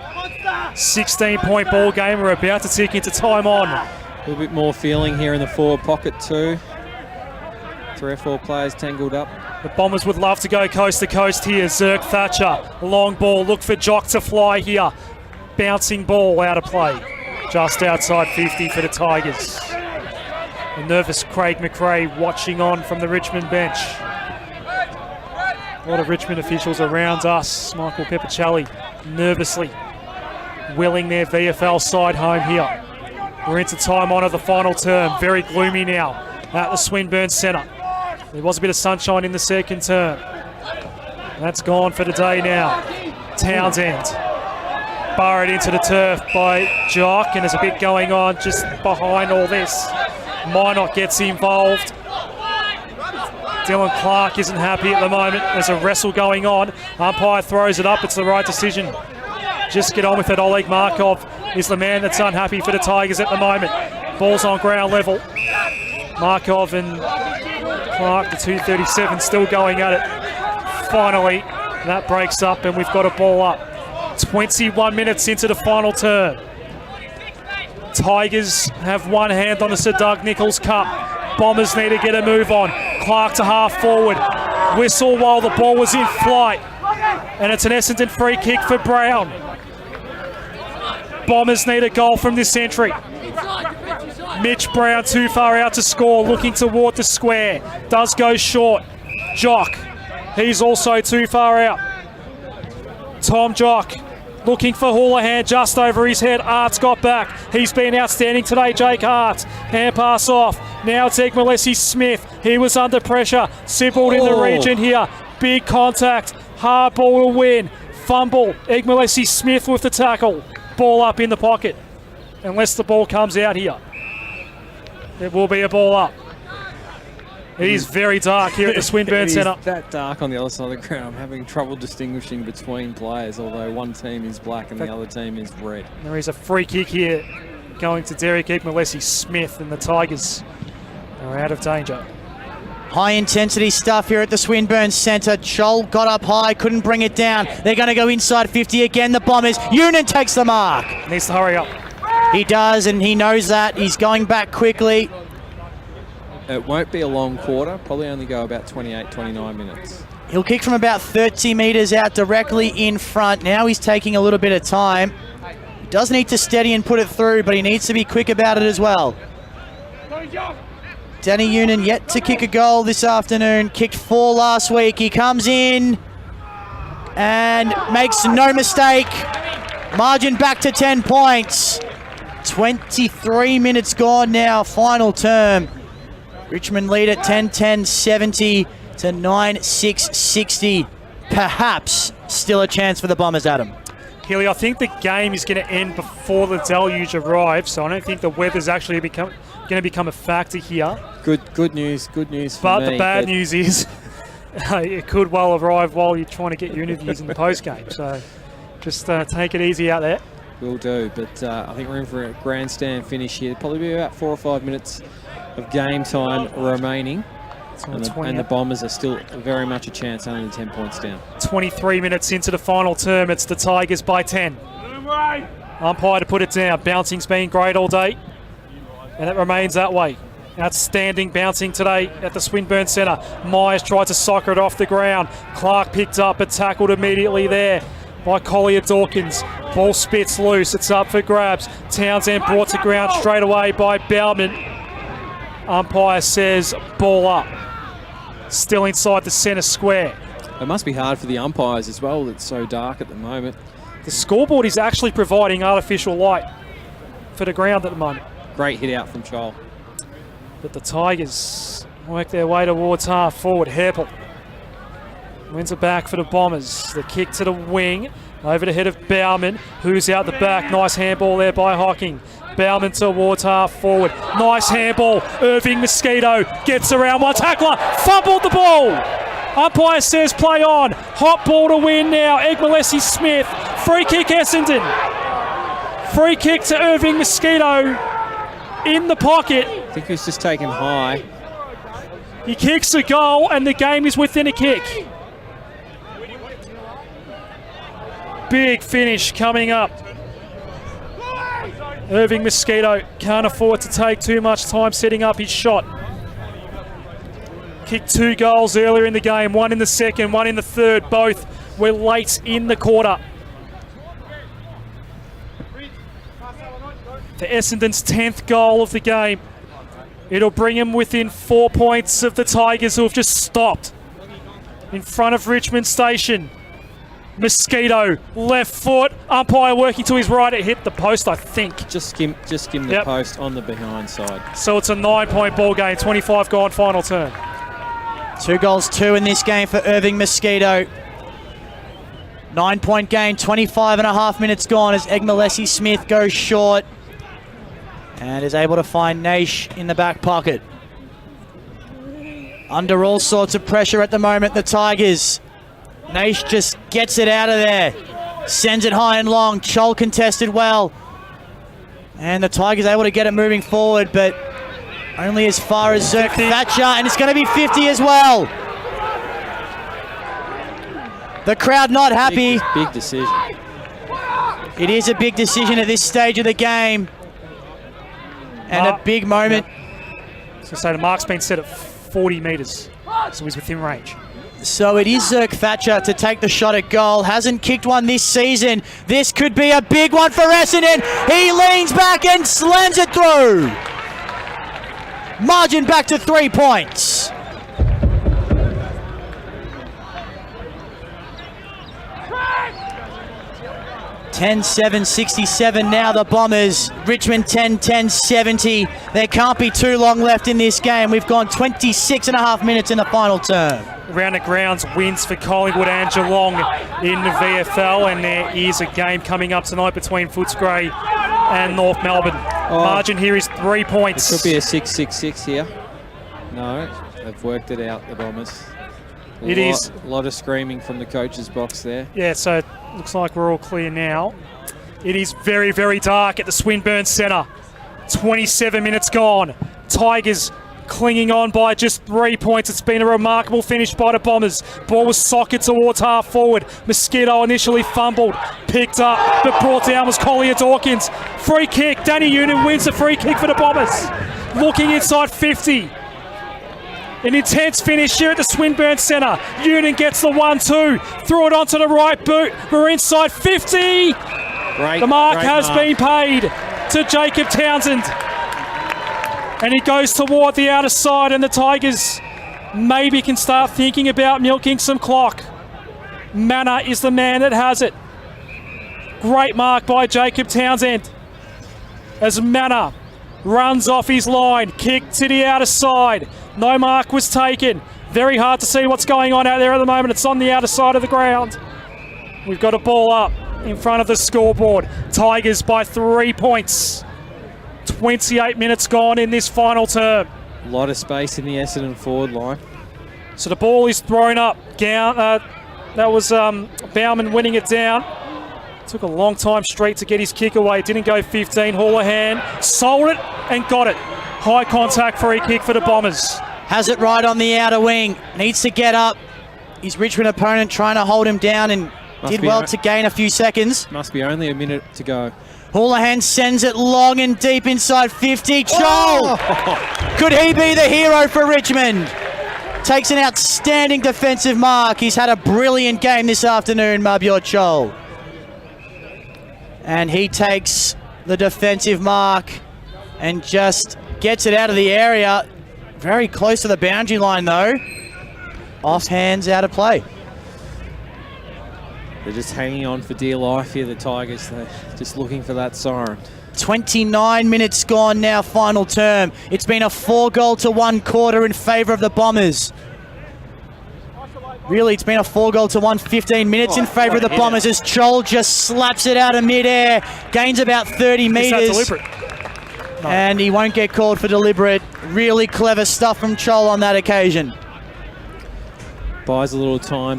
16-point ball game. We're about to tick into time on. A little bit more feeling here in the forward pocket too. 3 or 4 players tangled up. The Bombers would love to go coast to coast here. Zerk Thatcher, long ball, look for Jock to fly here. Bouncing ball out of play. Just outside 50 for the Tigers. The nervous Craig McRae watching on from the Richmond bench. A lot of Richmond officials around us. Michael Peppicelli nervously willing their VFL side home here. We're into time on of the final term. Very gloomy now at the Swinburne Centre. There was a bit of sunshine in the second term. That's gone for the day now. Townsend burrowed into the turf by Jock, and there's a bit going on just behind all this. Minot gets involved. Dylan Clark isn't happy at the moment. There's a wrestle going on. Umpire throws it up. It's the right decision. Just get on with it. Oleg Markov is the man that's unhappy for the Tigers at the moment. Ball's on ground level. Markov and Clark, the 237, still going at it. Finally, that breaks up and we've got a ball up. 21 minutes into the final term. Tigers have one hand on the Sir Doug Nicholls Cup. Bombers need to get a move on. Clark to half forward. Whistle while the ball was in flight. And it's an Essendon free kick for Brown. Bombers need a goal from this entry. Mitch Brown too far out to score, looking toward the square. Does go short. Jock, he's also too far out. Tom Jock looking for Houlihan just over his head. Art's got back. He's been outstanding today, Jake Hart. Hand pass off. Now it's Egmalesi Smith. He was under pressure. Sibbled in the region here. Big contact. Hard ball will win. Fumble. Egmalesi Smith with the tackle. Ball up in the pocket. Unless the ball comes out here, it will be a ball up. It is very dark here at the Swinburne Centre. It's that dark on the other side of the ground. I'm having trouble distinguishing between players, although one team is black and the other team is red. There is a free kick here going to Derek Egmalesi Smith, and the Tigers are out of danger. High intensity stuff here at the Swinburne Centre. Chol got up high, couldn't bring it down. They're going to go inside 50 again, the Bombers. Unan takes the mark. Needs to hurry up. He does, and he knows that. He's going back quickly. It won't be a long quarter, probably only go about 28, 29 minutes. He'll kick from about 30 metres out directly in front. Now he's taking a little bit of time. He does need to steady and put it through, but he needs to be quick about it as well. Danny Unan yet to kick a goal this afternoon. Kicked 4 last week. He comes in and makes no mistake. Margin back to 10 points. 23 minutes gone now, final term. Richmond lead at 10-10-70 to 9-6-60. Perhaps still a chance for the Bombers, Adam. Healy, I think the game is going to end before the deluge arrives, so I don't think the weather's actually going to become a factor here. Good news for me. But the bad news is it could well arrive while you're trying to get your interviews in the post-game, so just take it easy out there. Will do, but I think we're in for a grandstand finish here. Probably be about 4 or 5 minutes of game time remaining. And the Bombers are still very much a chance, only 10 points down. 23 minutes into the final term, it's the Tigers by 10. Umpire to put it down. Bouncing's been great all day, and it remains that way. Outstanding bouncing today at the Swinburne Centre. Myers tried to soccer it off the ground. Clark picked up but tackled immediately there by Collier Dawkins. Ball spits loose. It's up for grabs. Townsend brought to ground straight away by Bauman. Umpire says ball up. Still inside the centre square. It must be hard for the umpires as well. It's so dark at the moment. The scoreboard is actually providing artificial light for the ground at the moment. Great hit out from Chol. But the Tigers work their way towards half forward. Heppel wins it back for the Bombers. The kick to the wing. Over the head of Bauman, who's out the back. Nice handball there by Hocking. Bauman towards half forward. Nice handball. Irving Mosquito gets around one tackler. Fumbled the ball. Umpire says play on. Hot ball to win now. Egmalesi Smith. Free kick Essendon. Free kick to Irving Mosquito in the pocket. I think he's just taken high. He kicks a goal and the game is within a kick. Big finish coming up. Irving Mosquito can't afford to take too much time setting up his shot. Kicked 2 goals earlier in the game, 1 in the second, 1 in the third. Both were late in the quarter. For Essendon's 10th goal of the game. It'll bring him within 4 points of the Tigers, who have just stopped in front of Richmond Station. Mosquito, left foot, umpire working to his right. It hit the post, I think. Just skim the post on the behind side. So it's a 9-point ball game, 25 gone, final turn. 2 goals, 2 in this game for Irving Mosquito. 9-point game, 25.5 minutes gone as Egmalesi Smith goes short and is able to find Naish in the back pocket. Under all sorts of pressure at the moment, the Tigers. Naish just gets it out of there. Sends it high and long. Chol contested well. And the Tigers able to get it moving forward, but only as far as Zerk Thatcher, and it's going to be 50 as well. The crowd not happy. Big decision. It is a big decision at this stage of the game. And a big moment. So the mark's been set at 40 metres, so he's within range. So it is Zerk Thatcher to take the shot at goal. Hasn't kicked one this season. This could be a big one for Essendon. He leans back and slams it through. Margin back to 3 points. (10-7-67) now the Bombers. Richmond 10-10-70. There can't be too long left in this game. We've gone 26.5 minutes in the final term. Round of grounds wins for Collingwood and Geelong in the VFL, and there is a game coming up tonight between Footscray and North Melbourne. Margin here is 3 points. It could be a 6-6-6 here. No, they've worked it out, the Bombers. A lot of screaming from the coach's box there. Yeah, so it looks like we're all clear now. It is very, very dark at the Swinburne Centre. 27 minutes gone. Tigers clinging on by just 3 points. It's been a remarkable finish by the Bombers. Ball was socked towards half forward. Mosquito initially fumbled, picked up, but brought down was Collier Dawkins. Free kick. Danny Union wins the free kick for the Bombers. Looking inside 50. An intense finish here at the Swinburne Centre. Union gets the 1-2. Threw it onto the right boot. We're inside 50. The mark has been paid to Jacob Townsend. And he goes toward the outer side, and the Tigers maybe can start thinking about milking some clock. Manor is the man that has it. Great mark by Jacob Townsend. As Manor runs off his line, kick to the outer side. No mark was taken. Very hard to see what's going on out there at the moment. It's on the outer side of the ground. We've got a ball up in front of the scoreboard. Tigers by 3 points. 28 minutes gone in this final term. A lot of space in the Essendon forward line. So the ball is thrown up. That was Bauman winning it down. Took a long time straight to get his kick away. Didn't go 15. Houlihan sold it and got it. High contact free kick for the Bombers. Has it right on the outer wing. Needs to get up. His Richmond opponent trying to hold him down and did well to gain a few seconds. Must be only a minute to go. Houlihan sends it long and deep inside 50. Chol! Could he be the hero for Richmond? Takes an outstanding defensive mark. He's had a brilliant game this afternoon, Mabior Chol. And he takes the defensive mark and just gets it out of the area. Very close to the boundary line though. Off hands, out of play. They're just hanging on for dear life here, the Tigers. They're just looking for that siren. 29 minutes gone now, final term. It's been a 4-goal-to-1 quarter in favour of the Bombers. Really, it's been a 4-goal-to-1 15 minutes in favour of the Bombers as Chol just slaps it out of midair. Gains about 30 metres. Is that deliberate? No. And he won't get called for deliberate. Really clever stuff from Chol on that occasion. Buys a little time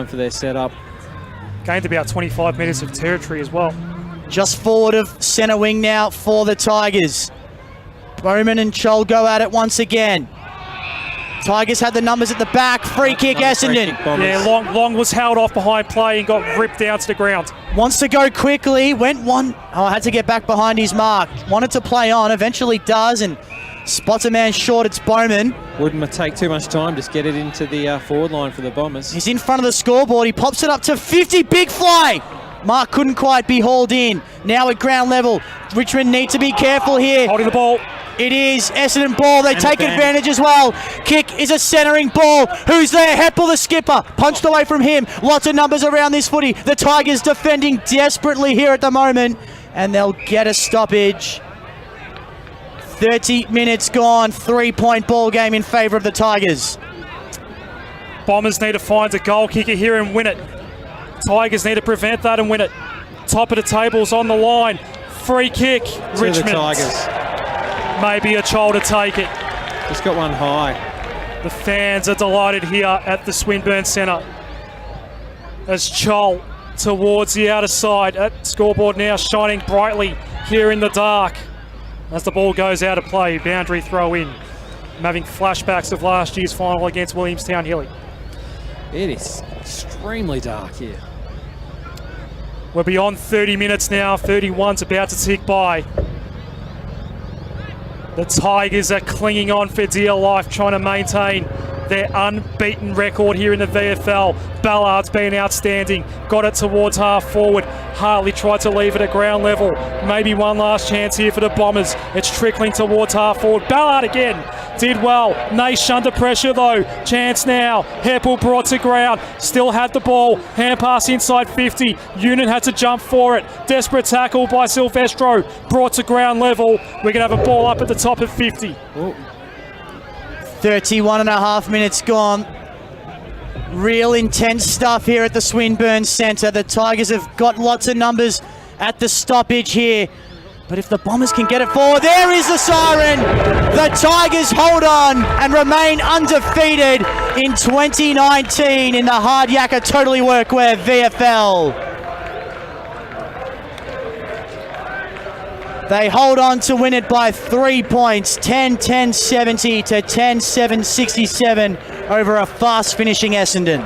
for their setup. Gained about 25 metres of territory as well. Just forward of centre wing now for the Tigers. Bowman and Chol go at it once again. Tigers had the numbers at the back. Free kick, Essendon. Yeah, Long was held off behind play and got ripped down to the ground. Wants to go quickly. Went one. Oh, had to get back behind his mark. Wanted to play on. Eventually does and Spots a man short, it's Bowman. Wouldn't take too much time, just get it into the forward line for the Bombers. He's in front of the scoreboard, he pops it up to 50, big fly! Mark couldn't quite be hauled in. Now at ground level, Richmond need to be careful here. Holding the ball. It is Essendon ball. They And take bang. advantage as well. Kick is a centering ball. Who's there? Heppel, the skipper. Punched away from him. Lots of numbers around this footy. The Tigers defending desperately here at the moment. And they'll get a stoppage. 30 minutes gone. 3-point ball game in favour of the Tigers. Bombers need to find a goal kicker here and win it. Tigers need to prevent that and win it. Top of the table's on the line. Free kick. To Richmond. the Tigers. Maybe a child to take it. Just got one high. The fans are delighted here at the Swinburne Centre. As Chol towards the outer side. At scoreboard now shining brightly here in the dark. As the ball goes out of play, boundary throw in. I'm having flashbacks of last year's final against Williamstown Hilly. It is extremely dark here. We're beyond 30 minutes now. 31's about to tick by. The Tigers are clinging on for dear life, trying to maintain their unbeaten record here in the VFL. Ballard's been outstanding. Got it towards half forward. Hartley tried to leave it at ground level. Maybe one last chance here for the Bombers. It's trickling towards half forward. Ballard again. Did well. Nash under pressure though. Chance now. Heppel brought to ground. Still had the ball. Hand pass inside 50. Union had to jump for it. Desperate tackle by Silvestro. Brought to ground level. We're going to have a ball up at the top of 50. Oh, 31 and a half minutes gone. Real intense stuff here at the Swinburne Centre. The Tigers have got lots of numbers at the stoppage here. But if the Bombers can get it forward, there is the siren. The Tigers hold on and remain undefeated in 2019 in the Hard Yakka Totally Workwear VFL. They hold on to win it by 3 points, 10-10-70 to 10-7-67 over a fast finishing Essendon.